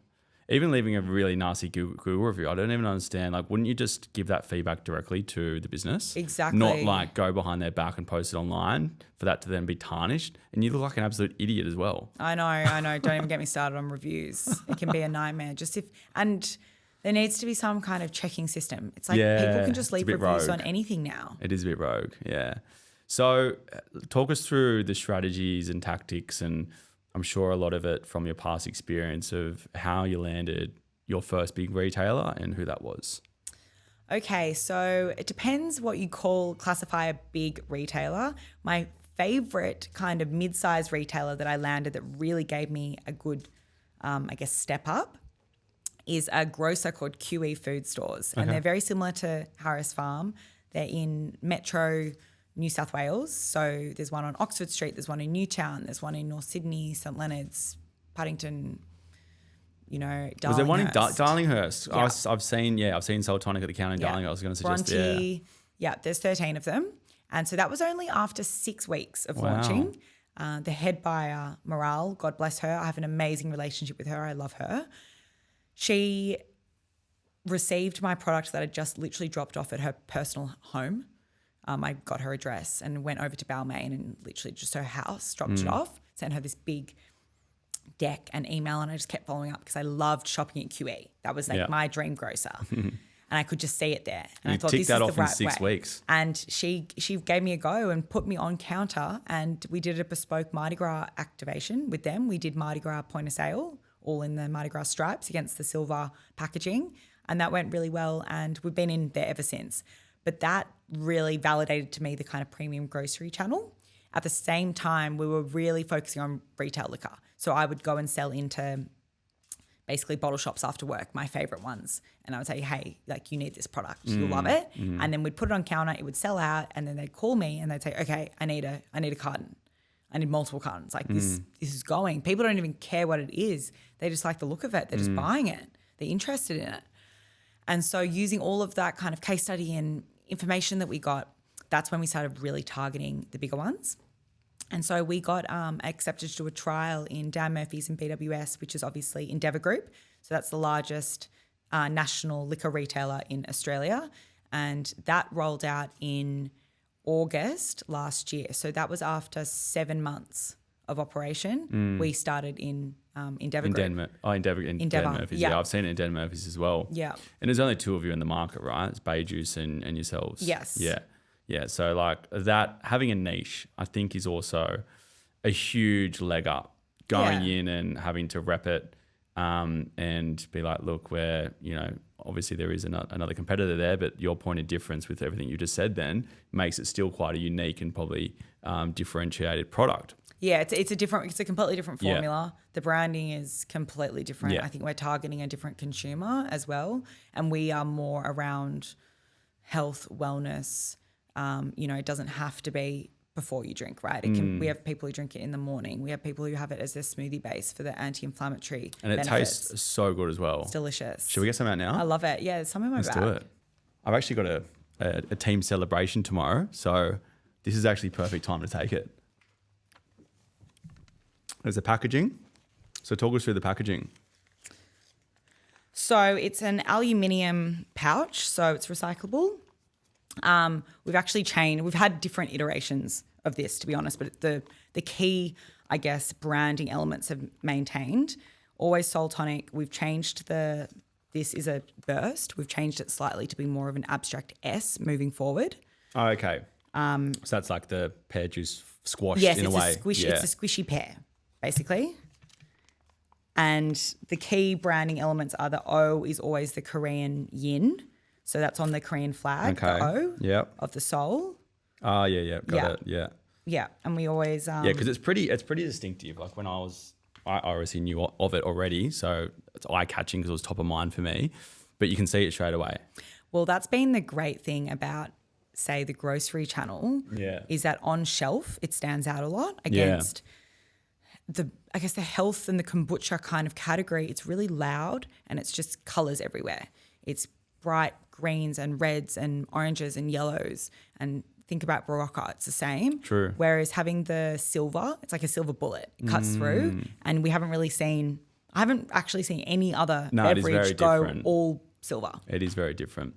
Even leaving a really nasty Google review, I don't even understand. Like, wouldn't you just give that feedback directly to the business? Exactly. Not like go behind their back and post it online for that to then be tarnished. And you look like an absolute idiot as well. I know. Don't even get me started on reviews. It can be a nightmare. And there needs to be some kind of checking system. It's like people can just leave reviews on anything now. It is a bit rogue, yeah. So talk us through the strategies and tactics, and I'm sure a lot of it from your past experience of how you landed your first big retailer and who that was. Okay, so it depends what you classify a big retailer. My favorite kind of mid-sized retailer that I landed that really gave me a good, step up is a grocer called QE Food Stores. And they're very similar to Harris Farm. They're in Metro New South Wales. So there's one on Oxford Street, there's one in Newtown, there's one in North Sydney, St Leonard's, Paddington, Darlinghurst. Was there one in Darlinghurst? Yeah. I've seen Soul Tonic at the counter in Darlinghurst. I was going to suggest Bronte. Yeah, there's 13 of them. And so that was only after 6 weeks of launching. The head buyer, Morale, God bless her. I have an amazing relationship with her. I love her. She received my product that I just literally dropped off at her personal home. I got her address and went over to Balmain and literally just her house, dropped it off, sent her this big deck and email, and I just kept following up because I loved shopping at QE. That was like my dream grocer. And I could just see it there. And I thought, this is the right way. Ticked that off in 6 weeks. And she gave me a go and put me on counter, and we did a bespoke Mardi Gras activation with them. We did Mardi Gras point of sale, all in the Mardi Gras stripes against the silver packaging. And that went really well, and we've been in there ever since. But that really validated to me the kind of premium grocery channel. At the same time, we were really focusing on retail liquor. So I would go and sell into basically bottle shops after work, my favorite ones. And I would say, hey, like, you need this product. You'll love it. And then we'd put it on counter. It would sell out. And then they'd call me and they'd say, okay, I need a carton. I need multiple cartons. Like this is going. People don't even care what it is. They just like the look of it. They're just buying it. They're interested in it. And so using all of that kind of case study and information that we got, that's when we started really targeting the bigger ones. And so we got accepted to do a trial in Dan Murphy's and BWS, which is obviously Endeavour Group. So that's the largest national liquor retailer in Australia. And that rolled out in August last year. So that was after 7 months of operation. We started in Endeavour Group. Endeavour Murphy's. Yeah, I've seen it in Dan Murphy's as well. Yeah. And there's only 2 of you in the market, right? It's Bay Juice and yourselves. Yes. Yeah. Yeah. So like that, having a niche, I think is also a huge leg up going in and having to rep it and be like, look, we're, obviously there is another competitor there, but your point of difference with everything you just said then makes it still quite a unique and probably differentiated product. Yeah, it's a completely different formula. Yeah. The branding is completely different. Yeah. I think we're targeting a different consumer as well. And we are more around health, wellness. It doesn't have to be before you drink, right? We have people who drink it in the morning. We have people who have it as their smoothie base for the anti-inflammatory and it benefits. Tastes so good as well. It's delicious. Should we get some out now? I love it. Yeah, there's some in my bag. Let's do it. I've actually got a team celebration tomorrow, so this is actually perfect time to take it. There's the packaging. So talk us through the packaging. So it's an aluminium pouch, so it's recyclable. We've actually changed. We've had different iterations of this, to be honest, but the key, I guess, branding elements have maintained. Always Soul Tonic. We've changed this is a burst. We've changed it slightly to be more of an abstract S moving forward. Oh, okay. So that's like the pear juice squashed in a way. It's a squishy pear, basically. And the key branding elements are the O is always the Korean yin. So that's on the Korean flag, the O of the soul. Oh, yeah. Got it. Yeah. Yeah. And we always... because it's pretty distinctive. Like when I obviously knew of it already, so it's eye-catching because it was top of mind for me. But you can see it straight away. Well, that's been the great thing about say, the grocery channel Yeah. is that on shelf it stands out a lot against the health and the kombucha kind of category. It's really loud and it's just colours everywhere. It's bright greens and reds and oranges and yellows, and think about Barocca, it's the same. True. Whereas having the silver, it's like a silver bullet. It cuts through, and I haven't actually seen any other beverage go different. all silver. It is very different.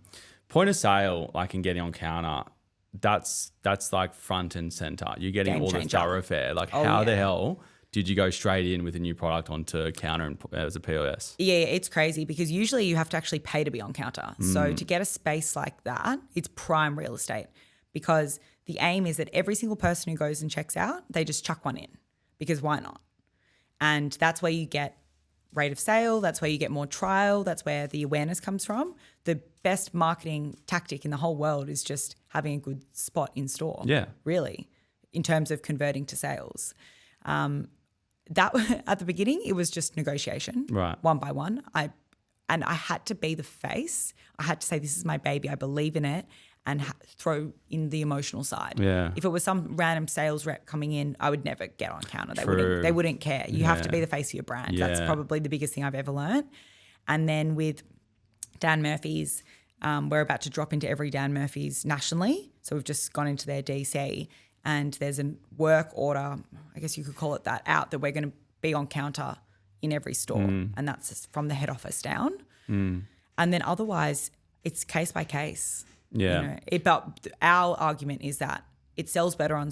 Point of sale, like in getting on counter, that's like front and center. You're getting Game all changer. the thoroughfare. Like how the hell did you go straight in with a new product onto counter and as a POS? Yeah, it's crazy because usually you have to actually pay to be on counter. So to get a space like that, it's prime real estate, because the aim is that every single person who goes and checks out, they just chuck one in, because why not? And that's where you get rate of sale. That's where you get more trial. That's where the awareness comes from. The best marketing tactic in the whole world is just having a good spot in store. Yeah. Really, in terms of converting to sales. That at the beginning, it was just negotiation, right? One by one. I had to be the face. I had to say, this is my baby. I believe in it, and throw in the emotional side. Yeah. If it was some random sales rep coming in, I would never get on counter. They wouldn't care. You have to be the face of your brand. Yeah. That's probably the biggest thing I've ever learned. And then with Dan Murphy's, we're about to drop into every Dan Murphy's nationally. So we've just gone into their DC, and there's a work order, I guess you could call it that, out that we're going to be on counter in every store. And that's from the head office down. And then otherwise, it's case by case. Yeah. But our argument is that it sells better on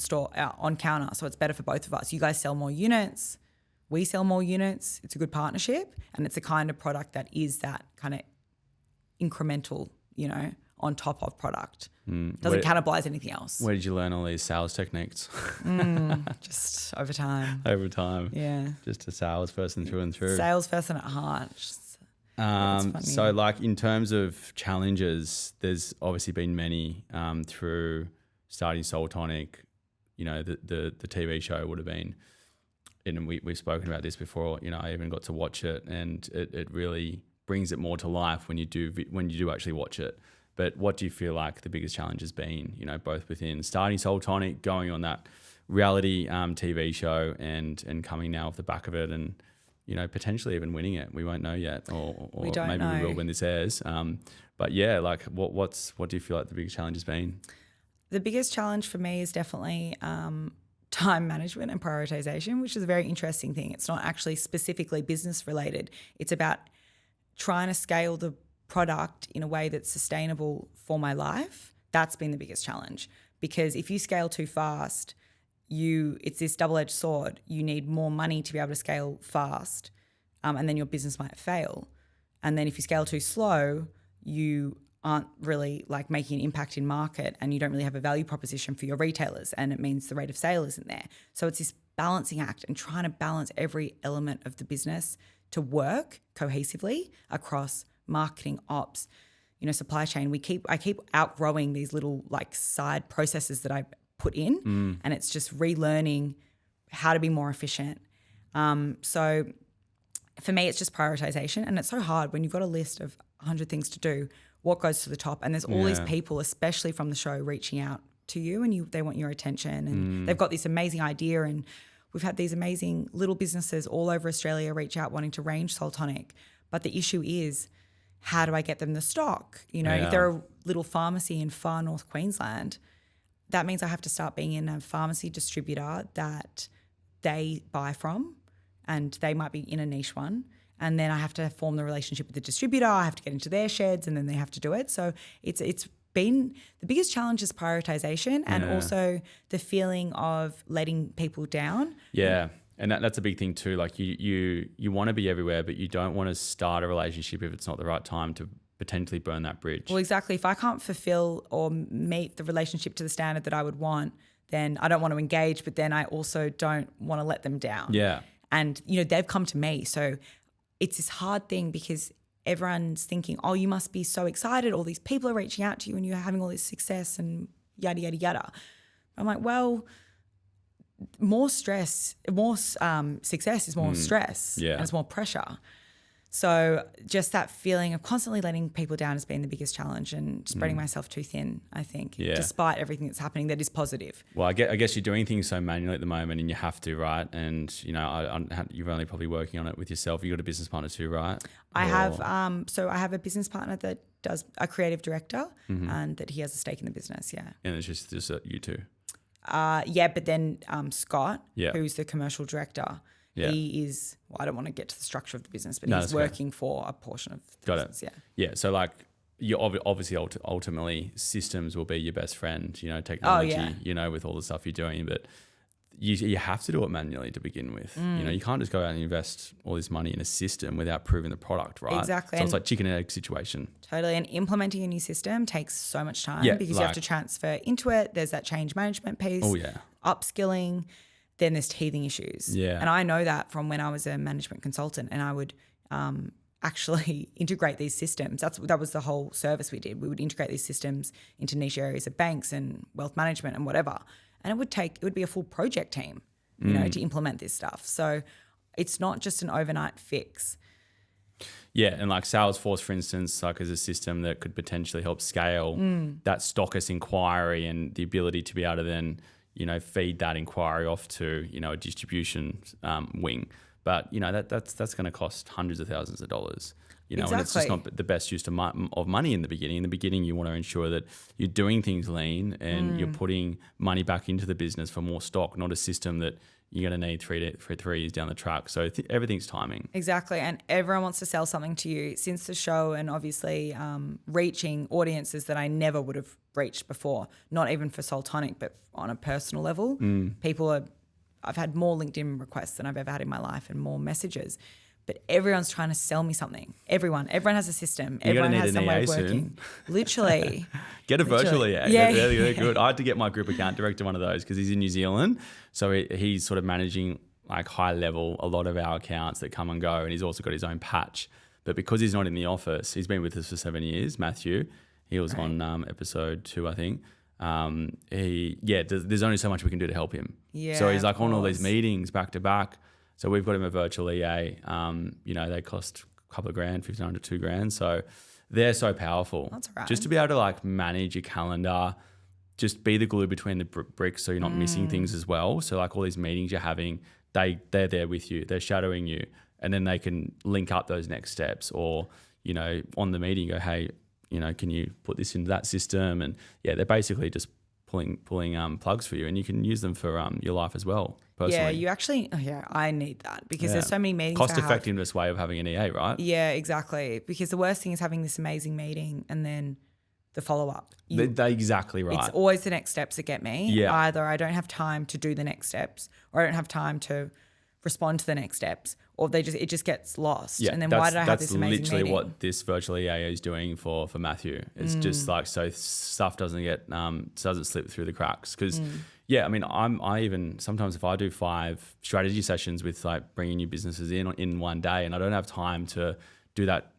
counter, so it's better for both of us. You guys sell more units, we sell more units. It's a good partnership, and it's a kind of product that is that kind of incremental, on top of product. Doesn't cannibalize anything else. Where did you learn all these sales techniques? Just over time. Over time. Yeah. Just a salesperson through and through. Salesperson at heart. So like in terms of challenges, there's obviously been many through starting Soul Tonic. The TV show would have been, and we've spoken about this before, I even got to watch it, and it really brings it more to life when you do actually watch it. But what do you feel like the biggest challenge has been, both within starting Soul Tonic, going on that reality TV show, and coming now off the back of it, and potentially even winning it? We won't know yet, or we don't maybe know. we will when this airs. But yeah, like what do you feel like the biggest challenge has been? The biggest challenge for me is definitely time management and prioritization, which is a very interesting thing. It's not actually specifically business related. It's about trying to scale the product in a way that's sustainable for my life. That's been the biggest challenge, because if you scale too fast, it's this double-edged sword. You need more money to be able to scale fast, and then your business might fail. And then if you scale too slow, you aren't really like making an impact in market, and you don't really have a value proposition for your retailers, and it means the rate of sale isn't there. So it's this balancing act, and trying to balance every element of the business to work cohesively across marketing, ops, supply chain. I keep outgrowing these little like side processes that I put in, and it's just relearning how to be more efficient. So for me, it's just prioritization, and it's so hard when you've got a list of 100 things to do. What goes to the top? And there's all these people, especially from the show, reaching out to you, and they want your attention, and they've got this amazing idea. And we've had these amazing little businesses all over Australia reach out wanting to range Soul Tonic. But the issue is, how do I get them the stock? If they're a little pharmacy in far north Queensland, that means I have to start being in a pharmacy distributor that they buy from, and they might be in a niche one. And then I have to form the relationship with the distributor. I have to get into their sheds, and then they have to do it. So it's been the biggest challenge is prioritization, and also the feeling of letting people down. Yeah. And that's a big thing too. Like you want to be everywhere, but you don't want to start a relationship if it's not the right time to potentially burn that bridge. Well, exactly. If I can't fulfill or meet the relationship to the standard that I would want, then I don't want to engage, but then I also don't want to let them down. Yeah. And, they've come to me. So it's this hard thing, because everyone's thinking, oh, you must be so excited. All these people are reaching out to you and you're having all this success and yada, yada, yada. I'm like, well, more success is more stress, and it's more pressure. So just that feeling of constantly letting people down has been the biggest challenge, and spreading myself too thin, I think, despite everything that's happening that is positive. Well, I guess you're doing things so manually at the moment, and you have to, right? And, you're only probably working on it with yourself. You got a business partner too, right? I have a business partner that does a creative director, and that he has a stake in the business, And it's just you two? But then Scott, who's the commercial director, he is, I don't want to get to the structure of the business, but he's working for a portion of the business. Yeah. So like, you obviously ultimately systems will be your best friend, technology, with all the stuff you're doing, but you have to do it manually to begin with. You can't just go out and invest all this money in a system without proving the product, right? Exactly. So it's like chicken and egg situation. Totally. And implementing a new system takes so much time because you have to transfer into it. There's that change management piece. Oh, yeah. Upskilling. Then there's teething issues. Yeah. And I know that from when I was a management consultant, and I would actually integrate these systems. That was the whole service we did. We would integrate these systems into niche areas of banks and wealth management and whatever. And it would be a full project team, to implement this stuff. So it's not just an overnight fix. Yeah, and like Salesforce, for instance, like as a system that could potentially help scale that stockist inquiry and the ability to be able to then, feed that inquiry off to, a distribution wing. But, that's going to cost hundreds of thousands of dollars. And it's just not the best use of money in the beginning. In the beginning, you want to ensure that you're doing things lean and you're putting money back into the business for more stock, not a system that you're going to need 3 years down the track. So everything's timing. Exactly. And everyone wants to sell something to you. Since the show, and obviously reaching audiences that I never would have reached before, not even for Soul Tonic, but on a personal level. I've had more LinkedIn requests than I've ever had in my life, and more messages. But everyone's trying to sell me something. Everyone has a system. Everyone has some way of working. Literally. Get a virtual EA. Yeah. They're good. I had to get my group account director one of those because he's in New Zealand. So he's sort of managing like high level a lot of our accounts that come and go. And he's also got his own patch. But because he's not in the office, he's been with us for 7 years, Matthew. He was on episode 2, I think. There's only so much we can do to help him. Yeah, so he's like on all these meetings back to back. So we've got him a virtual EA. They cost a couple of grand, $1,500 to $2,000. So they're so powerful. That's right. Just to be able to like manage your calendar, just be the glue between the bricks so you're not missing things as well. So like all these meetings you're having, they're there with you. They're shadowing you. And then they can link up those next steps, or, on the meeting go, hey, can you put this into that system? And they're basically just pulling plugs for you, and you can use them for your life as well. Personally. Yeah, you actually. I need that because there's so many meetings. Cost effectiveness way of having an EA, right? Yeah, exactly. Because the worst thing is having this amazing meeting and then the follow up. They're exactly right. It's always the next steps that get me. Yeah. Either I don't have time to do the next steps, or I don't have time to respond to the next steps, or it just gets lost. Yeah, and then why did I have this amazing meeting? That's literally what this virtual EA is doing for Matthew. It's just like so stuff doesn't slip through the cracks. Because I even sometimes if I do 5 strategy sessions with like bringing new businesses in one day, and I don't have time to do that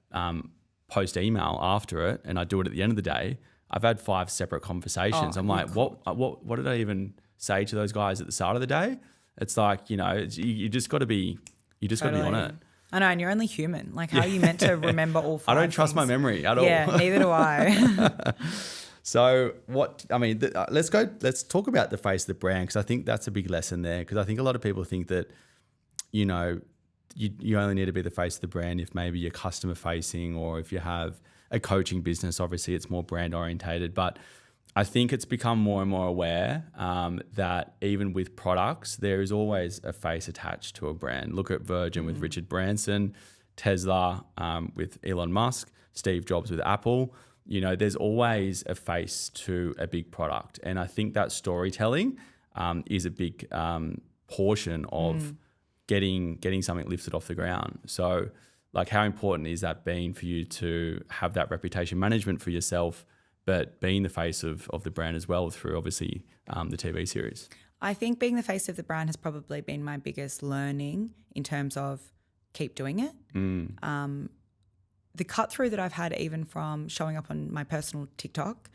post email after it, and I do it at the end of the day, I've had 5 separate conversations. I'm like, what did I even say to those guys at the start of the day? It's like, you just got to be, got to be on it. I know, and you're only human. Like, how are you meant to remember all 5 I don't trust my memory at all. Yeah, neither do I. So let's talk about the face of the brand, because I think that's a big lesson there, because I think a lot of people think that, you only need to be the face of the brand if maybe you're customer facing, or if you have a coaching business. Obviously, it's more brand orientated, but I think it's become more and more aware that even with products, there is always a face attached to a brand. Look at Virgin with Richard Branson, Tesla with Elon Musk, Steve Jobs with Apple. There's always a face to a big product. And I think that storytelling is a big portion of getting something lifted off the ground. So like, how important is that been for you to have that reputation management for yourself, but being the face of the brand as well through obviously the TV series? I think being the face of the brand has probably been my biggest learning in terms of keep doing it. The cut through that I've had even from showing up on my personal TikTok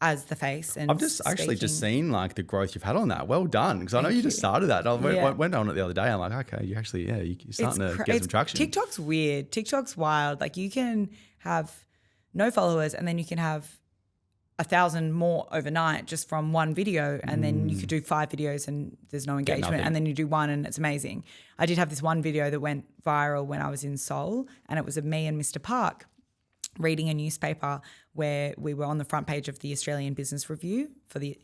as the face. And I've just actually just seen like the growth you've had on that. Well done. Because I know you just started that. I went on it the other day. I'm like, okay, you actually, you're starting to get some traction. TikTok's weird. TikTok's wild. Like you can have no followers and then you can have 1,000 more overnight just from one video, and then you could do 5 videos and there's no engagement, and then you do one and it's amazing. I did have this one video that went viral when I was in Seoul, and it was of me and Mr. Park reading a newspaper where we were on the front page of the Australian Business Review for the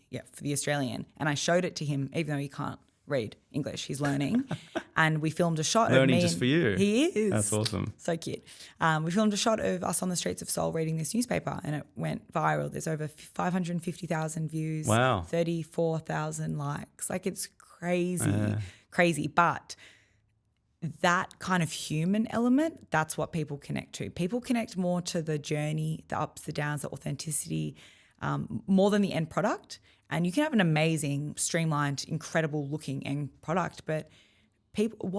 Australian, and I showed it to him even though he can't read English, he's learning. And we filmed a shot of me. Learning just for you. He is. That's awesome. So cute. We filmed a shot of us on the streets of Seoul reading this newspaper, and it went viral. There's over 550,000 views. Wow. 34,000 likes. Like it's crazy. But that kind of human element, that's what people connect to. People connect more to the journey, the ups, the downs, the authenticity, more than the end product. And you can have an amazing, streamlined, incredible looking end product, but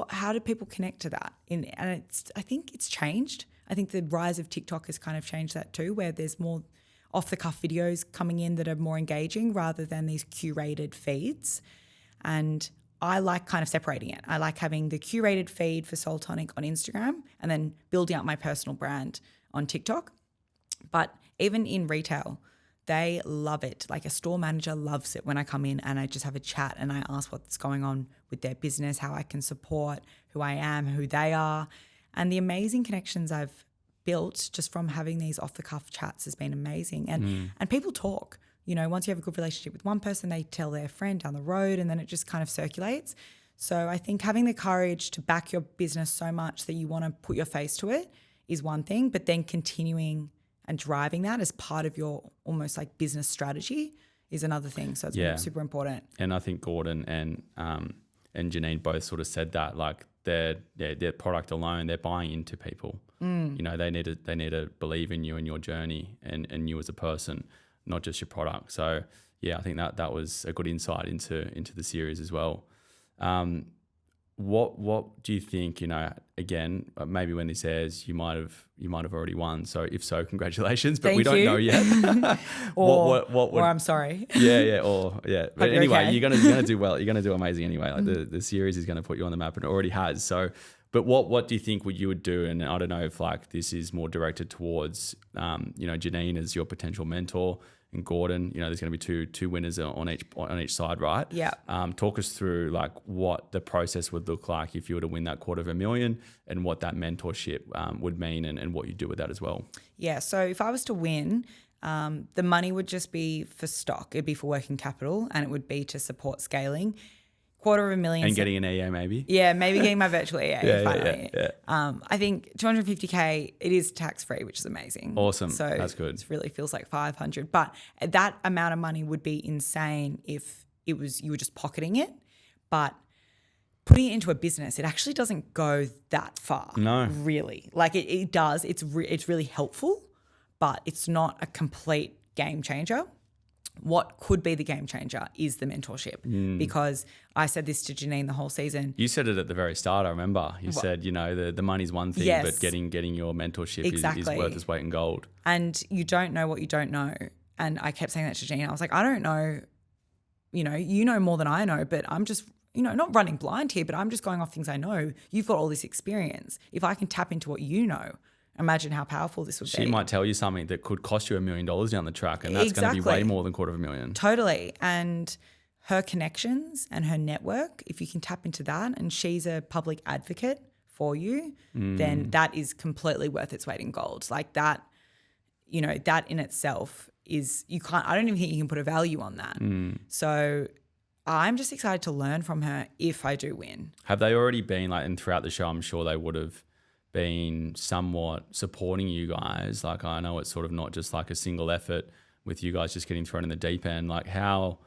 how do people connect to that? I think it's changed. I think the rise of TikTok has kind of changed that too, where there's more off-the-cuff videos coming in that are more engaging rather than these curated feeds. And I like kind of separating it. I like having the curated feed for Soul Tonic on Instagram and then building up my personal brand on TikTok. But even in retail, they love it. Like a store manager loves it when I come in and I just have a chat and I ask what's going on with their business, how I can support, who I am, who they are. And the amazing connections I've built just from having these off-the-cuff chats has been amazing. And people talk. You know, once you have a good relationship with one person, they tell their friend down the road, and then it just kind of circulates. So I think having the courage to back your business so much that you want to put your face to it is one thing, but then continuing and driving that as part of your almost like business strategy is another thing. So it's super important. And I think Gordon and Janine both sort of said that, like their product alone, they're buying into people. You know, they need to believe in you and your journey and you as a person, not just your product. So yeah, I think that was a good insight into the series as well. What do you think, you know, again, maybe when this airs, you might have already won. So if so, congratulations, but we don't know yet. or I'm sorry. But anyway, you're gonna do well. You're gonna do amazing anyway. Like the series is gonna put you on the map and it already has. So, but what do you think you would do? And I don't know if like this is more directed towards, you know, Janine as your potential mentor, and Gordon, you know, there's going to be two winners on each side, right? Yeah. Talk us through like what the process would look like if you were to win that $250,000 and what that mentorship would mean and what you do with that as well. Yeah. So if I was to win, the money would just be for stock. It'd be for working capital, and it would be to support scaling. $250,000 and getting an EA maybe. Yeah, maybe getting my virtual EA finally. Yeah. I think $250K, it is tax free, which is amazing. Awesome. So that's good. It really feels like 500, but that amount of money would be insane if you were just pocketing it. But putting it into a business, it actually doesn't go that far. No, really. Like it does. It's really helpful, but it's not a complete game changer. What could be the game changer is the mentorship, because I said this to Janine the whole season. You said it at the very start, I remember. You said, you know, the money's one thing, but getting your mentorship is worth its weight in gold. And you don't know what you don't know. And I kept saying that to Janine. I was like, I don't know, you know more than I know, but I'm just, you know, not running blind here, but I'm just going off things I know. You've got all this experience. If I can tap into what you know, imagine how powerful this would be. She might tell you something that could cost you $1 million down the track, and that's going to be way more than $250,000. Totally. And her connections and her network, if you can tap into that, and she's a public advocate for you, then that is completely worth its weight in gold. Like that, you know, that in itself is, I don't even think you can put a value on that. So I'm just excited to learn from her if I do win. Have they already been like, and throughout the show, I'm sure they would have been somewhat supporting you guys? Like, I know it's sort of not just like a single effort with you guys just getting thrown in the deep end. Like how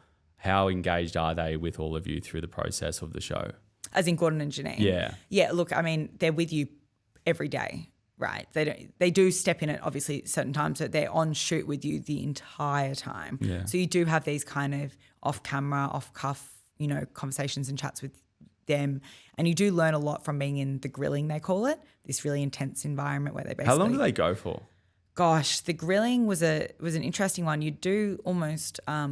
engaged are they with all of you through the process of the show? As in Gordon and Janine? Yeah. Yeah, look, I mean, they're with you every day, right? They do step in at obviously certain times, but they're on shoot with you the entire time. Yeah. So you do have these kind of off camera, off cuff, you know, conversations and chats with them. And you do learn a lot from being in the grilling, they call it, this really intense environment where they basically... How long do they go for? Gosh, the grilling was an interesting one. You'd do almost, I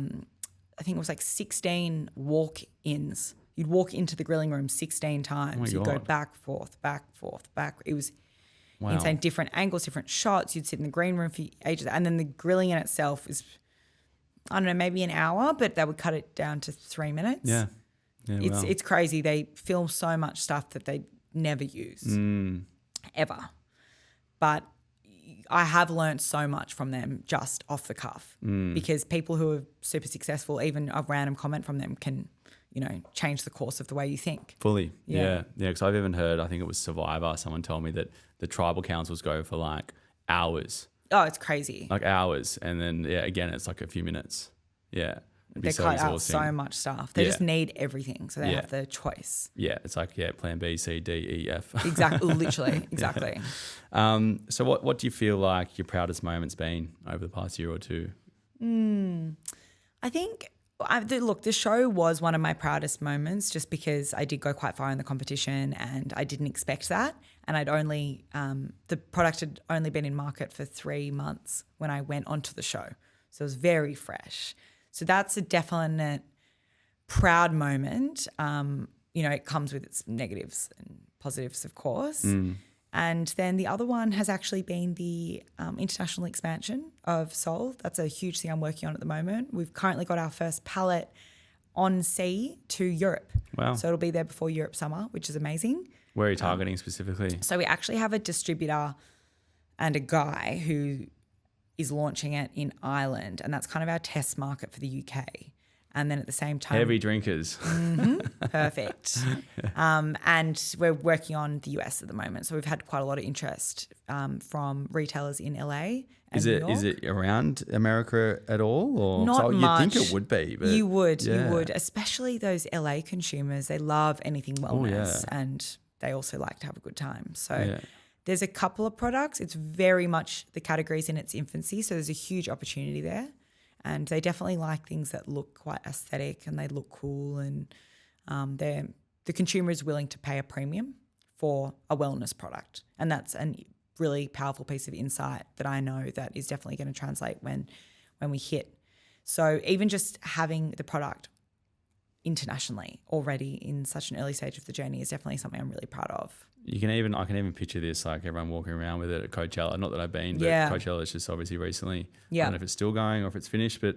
think it was like 16 walk-ins. You'd walk into the grilling room 16 times. You'd go back, forth, back. It was insane. Different angles, different shots. You'd sit in the green room for ages. And then the grilling in itself is, I don't know, maybe an hour, but they would cut it down to 3 minutes. Yeah. It's crazy. They film so much stuff that they never use, ever. But I have learned so much from them just off the cuff because people who are super successful, even a random comment from them can, change the course of the way you think. Fully. Yeah. Because I've even heard, I think it was Survivor, someone told me that the tribal councils go for like hours. Oh, it's crazy. Like hours. And then, again, it's like a few minutes. Yeah. They cut out so much stuff. They just need everything. So they have the choice. Yeah. It's like, plan B, C, D, E, F. Exactly. Literally. Exactly. So what do you feel like your proudest moment's been over the past year or two? I think, look, the show was one of my proudest moments just because I did go quite far in the competition and I didn't expect that. And I'd only, the product had only been in market for 3 months when I went onto the show. So it was very fresh. So that's a definite proud moment. It comes with its negatives and positives, of course. And then the other one has actually been the international expansion of Seoul. That's a huge thing I'm working on at the moment. We've currently got our first pallet on sea to Europe. Wow. So it'll be there before Europe summer, which is amazing. Where are you targeting specifically? So we actually have a distributor and a guy who is launching it in Ireland, and that's kind of our test market for the UK. And then at the same time... Heavy drinkers. Perfect. And we're working on the US at the moment. So we've had quite a lot of interest from retailers in LA and New York. Is it around America at all? Or not much. You'd think it would be. But you would, especially those LA consumers. They love anything wellness and they also like to have a good time. So there's a couple of products. It's very much the category's in its infancy. So there's a huge opportunity there. And they definitely like things that look quite aesthetic and they look cool, and the consumer is willing to pay a premium for a wellness product. And that's a really powerful piece of insight that I know that is definitely going to translate when we hit. So even just having the product internationally already in such an early stage of the journey is definitely something I'm really proud of. I can even picture this, like everyone walking around with it at Coachella. Not that I've been, but Coachella is just obviously recently. I don't know if it's still going or if it's finished, but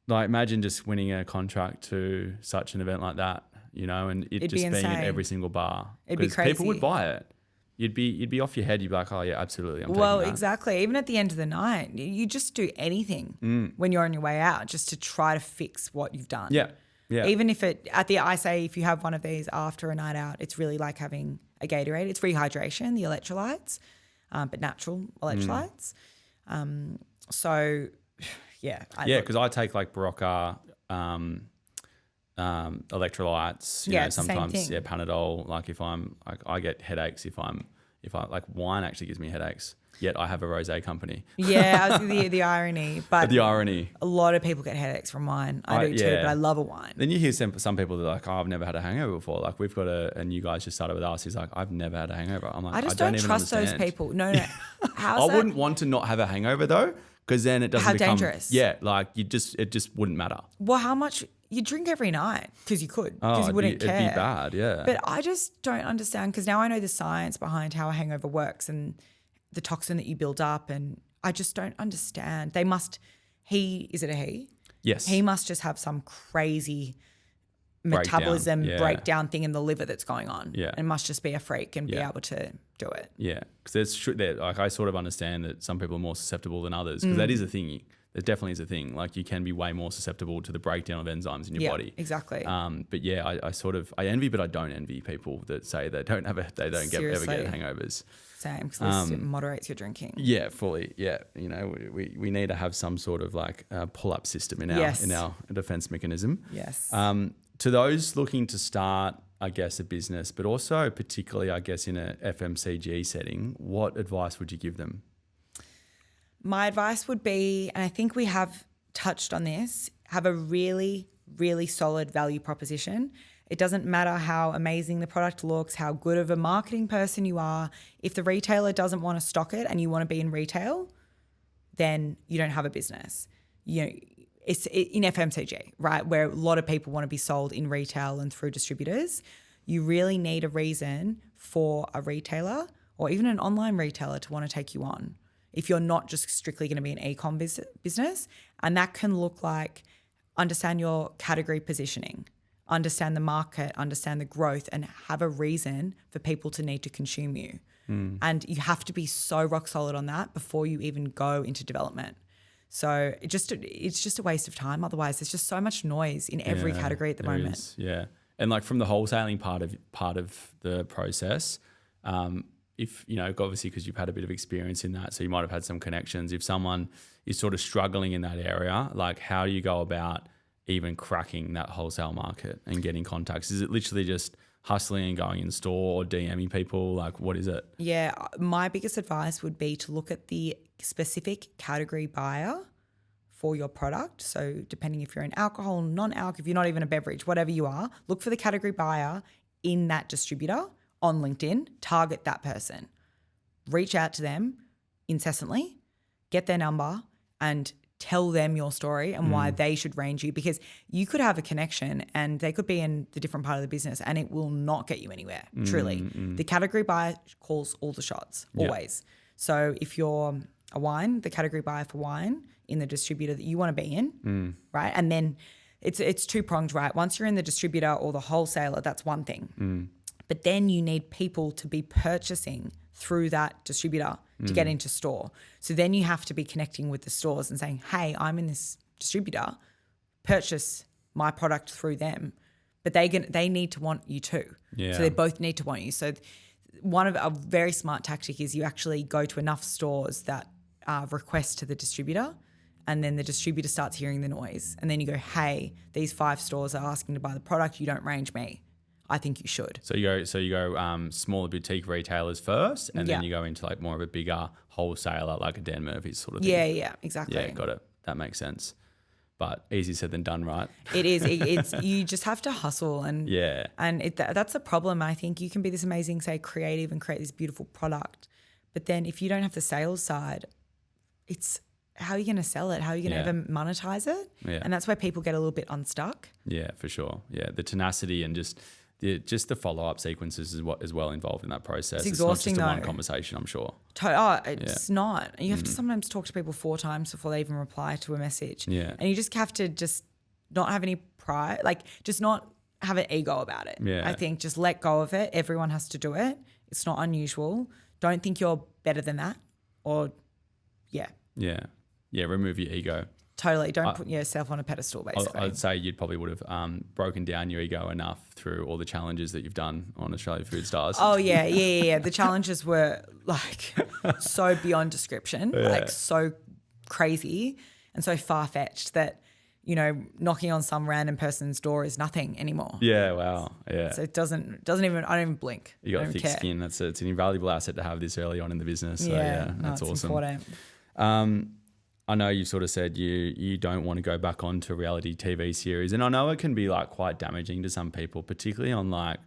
like imagine just winning a contract to such an event like that, and it'd just being in every single bar. It'd be crazy. People would buy it. You'd be off your head. You'd be like, oh yeah, absolutely. I'm taking that. Exactly. Even at the end of the night, you just do anything when you're on your way out just to try to fix what you've done. Yeah. Yeah. Even if I say if you have one of these after a night out, it's really like having a Gatorade. It's rehydration, the electrolytes, but natural electrolytes. Because I take like Berocca, electrolytes. Sometimes Panadol. Like if I get headaches if I like wine actually gives me headaches. Yet I have a rosé company. Yeah, the irony. But the irony. A lot of people get headaches from wine. I do too, but I love a wine. Then you hear some people that are like, oh, I've never had a hangover before. Like we've got a new guy just started with us. He's like, I've never had a hangover. I'm like, I don't trust those people. No. I wouldn't want to not have a hangover though, because then it doesn't become dangerous. Yeah, like it just wouldn't matter. Well, how much you drink every night because you could, because you wouldn't care. It'd be bad, yeah. But I just don't understand, because now I know the science behind how a hangover works and the toxin that you build up, and I just don't understand. Is it a he? Yes. He must just have some crazy metabolism breakdown thing in the liver that's going on. Yeah. And must just be a freak and be able to do it. Yeah. Because I sort of understand that some people are more susceptible than others, because that is a thing. There definitely is a thing. Like you can be way more susceptible to the breakdown of enzymes in your body. Exactly. But yeah, I envy, but I don't envy people that say they don't ever get hangovers. Same, because it moderates your drinking. Yeah, fully. Yeah, we need to have some sort of like pull-up system in our defense mechanism. Yes. To those looking to start, I guess, a business, but also particularly, I guess, in a FMCG setting, what advice would you give them? My advice would be, and I think we have touched on this, have a really, really solid value proposition. It doesn't matter how amazing the product looks, how good of a marketing person you are. If the retailer doesn't want to stock it and you want to be in retail, then you don't have a business. You know, it's in FMCG, right, where a lot of people want to be sold in retail and through distributors. You really need a reason for a retailer or even an online retailer to want to take you on if you're not just strictly going to be an e-com business. And that can look like understand your category positioning, understand the market, understand the growth, and have a reason for people to need to consume you. And you have to be so rock solid on that before you even go into development. So it's just a waste of time. Otherwise, there's just so much noise in every category at the moment. Is, yeah. And like from the wholesaling part of the process, if, you know, obviously because you've had a bit of experience in that, so you might have had some connections. If someone is sort of struggling in that area, like how do you go about even cracking that wholesale market and getting contacts? Is it literally just hustling and going in store or DMing people? Like what is it? Yeah, my biggest advice would be to look at the specific category buyer for your product. So depending if you're in alcohol, non-alcohol, if you're not even a beverage, whatever you are, look for the category buyer in that distributor on LinkedIn, target that person, reach out to them incessantly, get their number and tell them your story and why they should range you, because you could have a connection and they could be in the different part of the business and it will not get you anywhere, truly. The category buyer calls all the shots, always. So if you're a wine, the category buyer for wine in the distributor that you want to be in, right? And then it's two-pronged, right? Once you're in the distributor or the wholesaler, that's one thing. But then you need people to be purchasing through that distributor to get into store. So then you have to be connecting with the stores and saying, hey, I'm in this distributor, purchase my product through them. But they need to want you too. Yeah. So they both need to want you. So one of a very smart tactic is you actually go to enough stores that request to the distributor, and then the distributor starts hearing the noise. And then you go, hey, these 5 stores are asking to buy the product. You don't range me. I think you should. So you go smaller boutique retailers first, and then you go into like more of a bigger wholesaler, like a Dan Murphy's sort of thing. Yeah, exactly. Yeah, got it. That makes sense. But easier said than done, right? It is. It's you just have to hustle, and that's the problem. I think you can be this amazing, say, creative and create this beautiful product, but then if you don't have the sales side, it's how are you going to sell it? How are you going to ever monetize it? Yeah. And that's where people get a little bit unstuck. Yeah, for sure. Yeah, the tenacity and just the follow-up sequences is what is well involved in that process. It's exhausting, not just though. one conversation, I'm sure. It's not. You have to sometimes talk to people 4 times before they even reply to a message. Yeah. And you just have to just not have any pride, like just not have an ego about it. Yeah. I think just let go of it. Everyone has to do it. It's not unusual. Don't think you're better than that, or remove your ego. Totally. Don't put yourself on a pedestal, basically. I'd say you probably would have broken down your ego enough through all the challenges that you've done on Australian Food Stars. Oh, yeah. The challenges were like so beyond description, like so crazy and so far-fetched that, you know, knocking on some random person's door is nothing anymore. Yeah, wow. Yeah. So it doesn't even, I don't even blink. You got thick skin. It's an invaluable asset to have this early on in the business. So that's awesome. Important. I know you sort of said you don't want to go back onto a reality TV series, and I know it can be like quite damaging to some people, particularly on like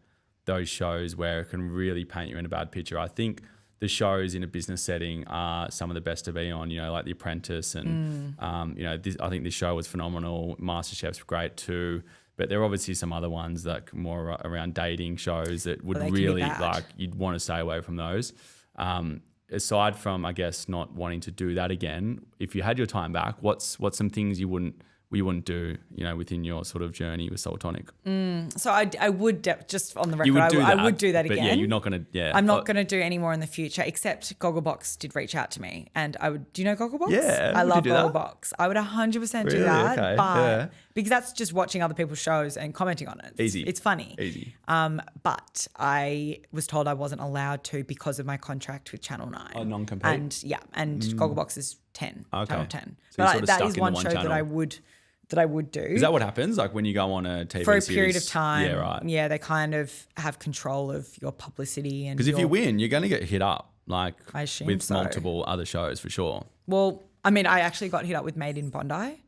those shows where it can really paint you in a bad picture. I think the shows in a business setting are some of the best to be on, you know, like The Apprentice and, you know, I think this show was phenomenal. MasterChef's great too, but there are obviously some other ones that more around dating shows that would really like, you'd want to stay away from those. Aside from, I guess, not wanting to do that again, if you had your time back, what's some things you wouldn't do, you know, within your sort of journey with Soul Tonic? So I would, just on the record, I would do that again. But yeah, you're not going to, I'm not going to do any more in the future, except Gogglebox did reach out to me, and I would, do you know Gogglebox? Yeah. I love Gogglebox. I would 100% do that, okay. but because that's just watching other people's shows and commenting on it. Easy. It's funny. Easy. But I was told I wasn't allowed to because of my contract with Channel 9. Oh, non-compete. And Gogglebox is 10, okay. Channel 10. So but that is one show channel. that I would do. Is that what happens? Like when you go on a TV for a series? period of time. Yeah, right. Yeah, they kind of have control of your publicity. And because if you win, you're going to get hit up, like I assume with so. multiple other shows for sure. Well, I mean, I actually got hit up with Made in Bondi.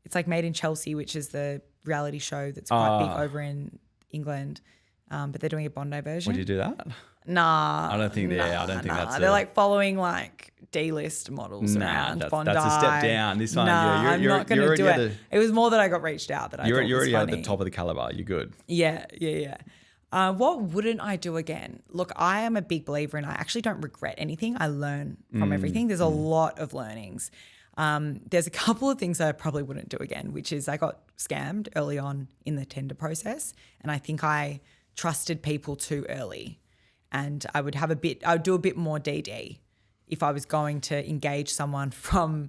It's like Made in Chelsea, which is the reality show that's quite big over in England. But they're doing a Bondi version. Would you do that? Nah. I don't think that's they're like following like D-list models around Bondi. That's a step down. This one, I'm not going to do it. It was more that I got reached out that I thought was funny. You're already at the top of the caliber. You're good. Yeah. What wouldn't I do again? Look, I am a big believer and I actually don't regret anything. I learn from everything. There's a lot of learnings. There's a couple of things that I probably wouldn't do again, which is I got scammed early on in the tender process, and I think I trusted people too early, and I would do a bit more DD if I was going to engage someone from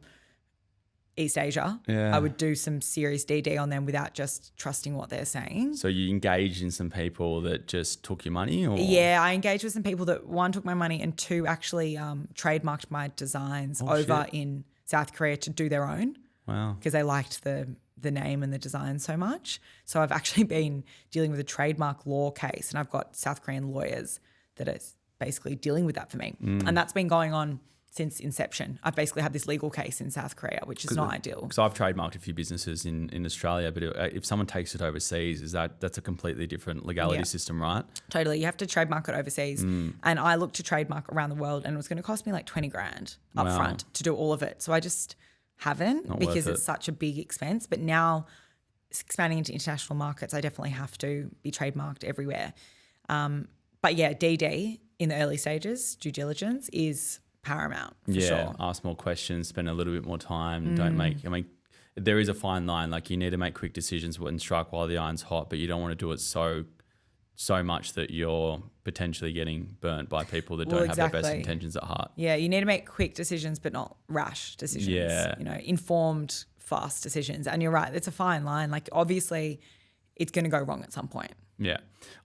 East Asia. Yeah. I would do some serious DD on them without just trusting what they're saying. So you engaged in some people that just took your money? Or? Yeah, I engaged with some people that, one, took my money, and two, actually trademarked my designs in South Korea to do their own. Wow. Because they liked the name and the design so much. So I've actually been dealing with a trademark law case, and I've got South Korean lawyers that are basically dealing with that for me. And that's been going on since inception. I've basically had this legal case in South Korea, which is not ideal. Because I've trademarked a few businesses in Australia, but if someone takes it overseas, that's a completely different legality system, right? Totally. You have to trademark it overseas. And I looked to trademark around the world, and it was going to cost me like 20 grand up front to do all of it. So I just haven't, because it's such a big expense. But now expanding into international markets, I definitely have to be trademarked everywhere. But yeah, DD in the early stages, due diligence, is paramount for sure. Ask more questions, spend a little bit more time. There is a fine line. Like, you need to make quick decisions and strike while the iron's hot, but you don't want to do it so much that you're potentially getting burnt by people that don't have their best intentions at heart. Yeah, you need to make quick decisions, but not rash decisions. Yeah. Informed, fast decisions. And you're right, it's a fine line. Like, obviously, it's going to go wrong at some point. Yeah.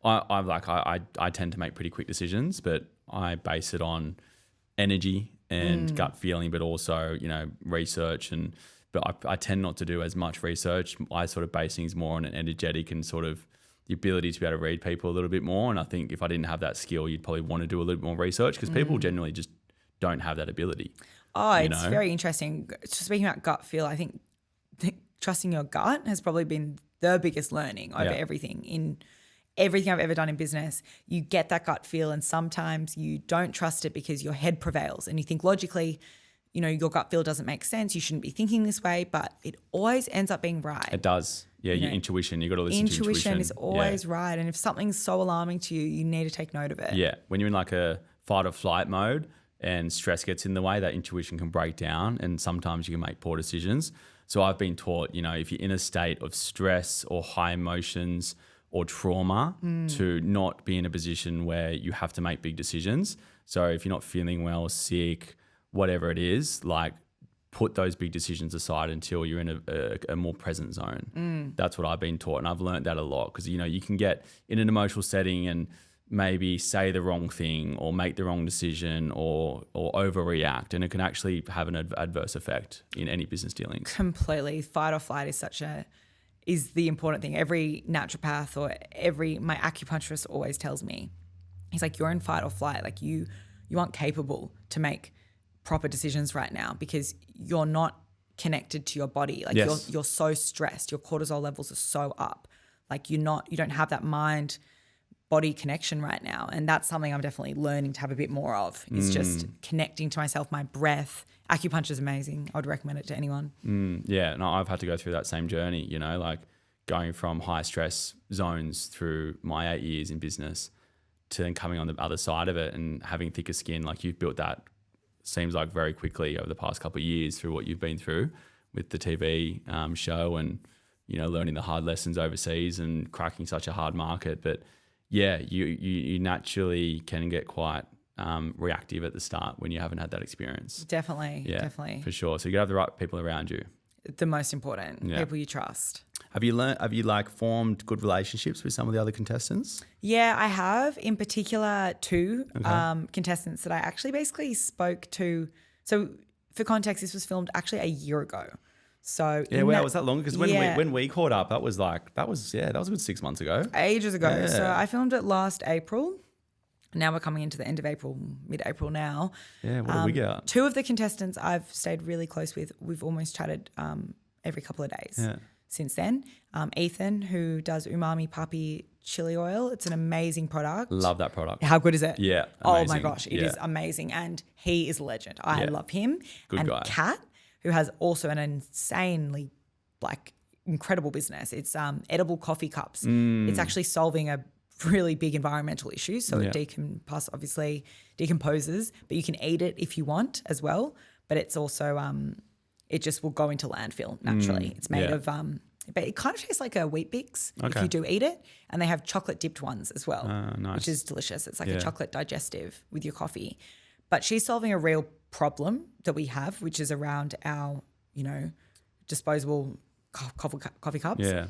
I tend to make pretty quick decisions, but I base it on energy and gut feeling, but also, research. But I tend not to do as much research. I sort of base things more on an energetic and sort of the ability to be able to read people a little bit more. And I think if I didn't have that skill, you'd probably want to do a little bit more research, because people generally just don't have that ability. Oh, it's very interesting. Speaking about gut feel, I think trusting your gut has probably been the biggest learning over everything. In everything I've ever done in business, you get that gut feel, and sometimes you don't trust it because your head prevails and you think logically, your gut feel doesn't make sense. You shouldn't be thinking this way, but it always ends up being right. It does. Yeah, your intuition. You got to listen to intuition. Intuition is always right. And if something's so alarming to you, you need to take note of it. Yeah. When you're in like a fight or flight mode and stress gets in the way, that intuition can break down, and sometimes you can make poor decisions. So I've been taught, if you're in a state of stress or high emotions or trauma, to not be in a position where you have to make big decisions. So if you're not feeling well, sick, whatever it is, like, put those big decisions aside until you're in a more present zone. That's what I've been taught, and I've learned that a lot, because, you can get in an emotional setting and maybe say the wrong thing or make the wrong decision or overreact, and it can actually have an adverse effect in any business dealings. Completely. Fight or flight is the important thing. Every naturopath or my acupuncturist always tells me, he's like, you're in fight or flight. Like, you aren't capable to make proper decisions right now because you're not connected to your body. Like, you're so stressed. Your cortisol levels are so up. Like, you don't have that mind body connection right now. And that's something I'm definitely learning to have a bit more of, is just connecting to myself, my breath. Acupuncture is amazing. I would recommend it to anyone. Yeah, no, I've had to go through that same journey, like going from high stress zones through my 8 years in business to then coming on the other side of it and having thicker skin. Like, you've built that, seems like, very quickly over the past couple of years through what you've been through with the TV show and, learning the hard lessons overseas and cracking such a hard market. But yeah, you naturally can get quite reactive at the start when you haven't had that experience. Definitely. For sure. So you got to have the right people around you. The most important, people you trust. Have you formed good relationships with some of the other contestants? Yeah, I have. In particular, two contestants that I actually basically spoke to. So for context, this was filmed actually a year ago. So was that long? Because when we caught up, that was a good 6 months ago. Ages ago. Yeah. So I filmed it last April. Now we're coming into the end of April, mid-April now. Yeah, what did we get? Two of the contestants I've stayed really close with. We've almost chatted every couple of days. Yeah. since then. Ethan, who does Umami Puppy Chili Oil. It's an amazing product. Love that product. How good is it? Yeah. Oh Amazing. my gosh, it is amazing. And he is a legend. I love him. Good and guy. Kat, who has also an insanely incredible business. It's edible coffee cups. It's actually solving a really big environmental issue. So it decomposes, but you can eat it if you want as well. But it's also it just will go into landfill naturally. It's made of but it kind of tastes like a Wheat Bix if you do eat it. And they have chocolate dipped ones as well, nice. which is delicious. It's like a chocolate digestive with your coffee. But she's solving a real problem that we have, which is around our, disposable coffee cups. Yeah.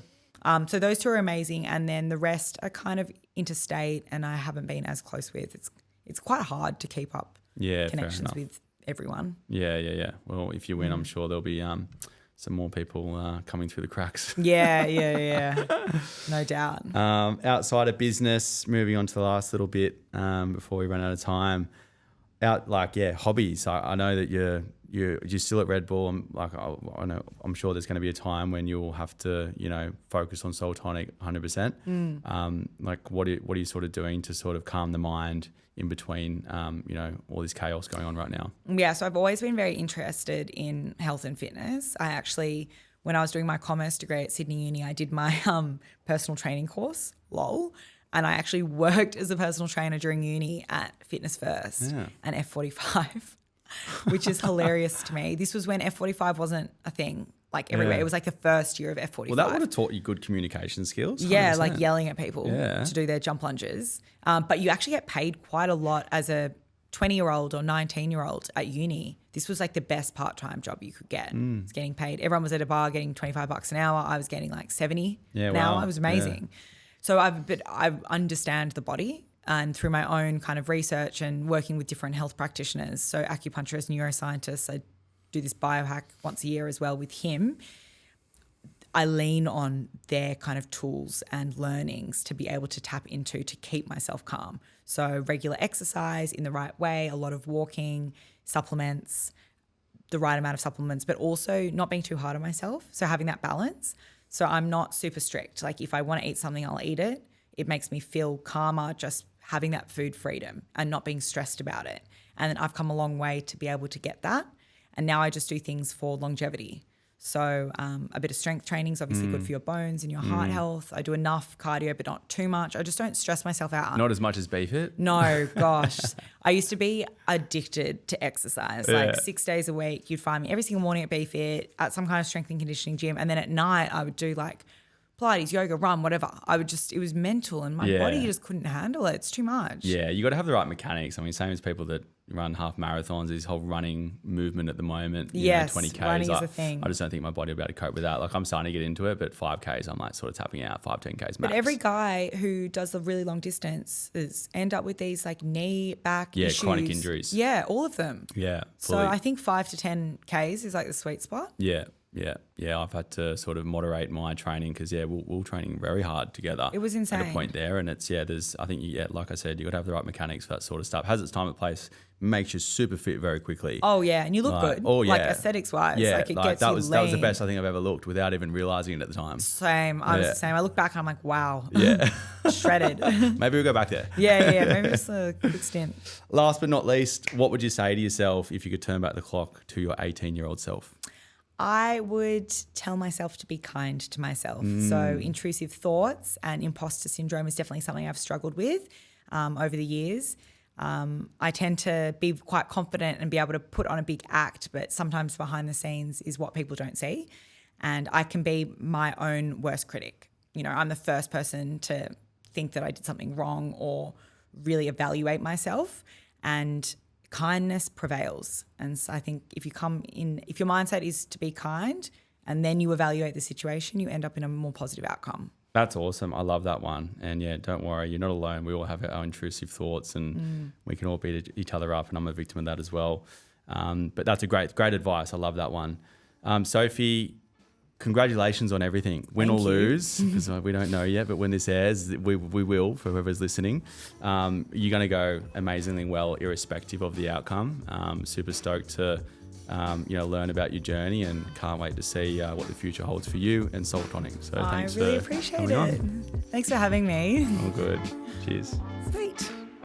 So those two are amazing. And then the rest are kind of interstate and I haven't been as close with. It's quite hard to keep up connections with everyone. Yeah. Well, if you win, I'm sure there'll be some more people coming through the cracks. Yeah. No doubt. Outside of business, moving on to the last little bit before we run out of time. Hobbies. I know that you're still at Red Bull. I'm sure there's going to be a time when you'll have to, focus on Soul Tonic 100%. What are you sort of doing to sort of calm the mind in between, all this chaos going on right now? Yeah, so I've always been very interested in health and fitness. I actually, when I was doing my commerce degree at Sydney Uni, I did my personal training course, lol. And I actually worked as a personal trainer during uni at Fitness First and F45, which is hilarious to me. This was when F45 wasn't a thing everywhere. It was the first year of F45. Well, that would have taught you good communication skills. 100%. Yeah, yelling at people to do their jump lunges. But you actually get paid quite a lot as a 20-year-old or 19-year-old at uni. This was the best part-time job you could get. It's getting paid. Everyone was at a bar getting $25 an hour. I was getting 70 an hour. It was amazing. Yeah. So I understand the body, and through my own kind of research and working with different health practitioners, so acupuncturists, neuroscientists, I do this biohack once a year as well with him. I lean on their kind of tools and learnings to be able to tap into to keep myself calm. So regular exercise in the right way, a lot of walking, supplements, the right amount of supplements, but also not being too hard on myself. So having that balance. So I'm not super strict. If I want to eat something, I'll eat it. It makes me feel calmer just having that food freedom and not being stressed about it. And then I've come a long way to be able to get that. And now I just do things for longevity. So a bit of strength training is obviously good for your bones and your heart health. I do enough cardio, but not too much. I just don't stress myself out. Not as much as BFit? No, gosh. I used to be addicted to exercise. 6 days a week, you'd find me every single morning at BFit, at some kind of strength and conditioning gym. And then at night, I would do Pilates, yoga, run, whatever. It was mental and my body just couldn't handle it. It's too much. Yeah, you got to have the right mechanics. Same as people that run half marathons, this whole running movement at the moment. Yes, 20Ks. running is a thing. I just don't think my body will be able to cope with that. I'm starting to get into it, but 5Ks, I'm sort of tapping out, 5-10Ks max. But every guy who does the really long distances end up with these knee, back issues. Chronic injuries. Yeah, all of them. Yeah. So I think 5 to 10Ks is the sweet spot. Yeah. I've had to sort of moderate my training because we're training very hard together. It was insane at a point there, and it's like I said, you got to have the right mechanics for that sort of stuff. Has its time and place, makes you super fit very quickly. Oh yeah, and you look good. Oh yeah, aesthetics wise, it gets that you was lean. That was the best I think I've ever looked without even realizing it at the time. Same, I was the same. I look back and I'm like, wow, shredded. Maybe we'll go back there. Yeah, maybe just a quick stint. Last but not least, what would you say to yourself if you could turn back the clock to your 18-year-old self? I would tell myself to be kind to myself. So intrusive thoughts and imposter syndrome is definitely something I've struggled with over the years. I tend to be quite confident and be able to put on a big act, but sometimes behind the scenes is what people don't see. And I can be my own worst critic. I'm the first person to think that I did something wrong or really evaluate myself. And kindness prevails. And so I think if your mindset is to be kind and then you evaluate the situation, you end up in a more positive outcome. That's awesome. I love that one. And don't worry, you're not alone. We all have our intrusive thoughts and we can all beat each other up, and I'm a victim of that as well. But that's a great advice. I love that one. Sophie, congratulations on everything. Win or lose, because we don't know yet, but when this airs, we will, for whoever's listening. You're going to go amazingly well, irrespective of the outcome. Super stoked to learn about your journey, and can't wait to see what the future holds for you and Soul Tonic. So thanks. I really appreciate it. Thanks for having me. All good. Cheers. Sweet.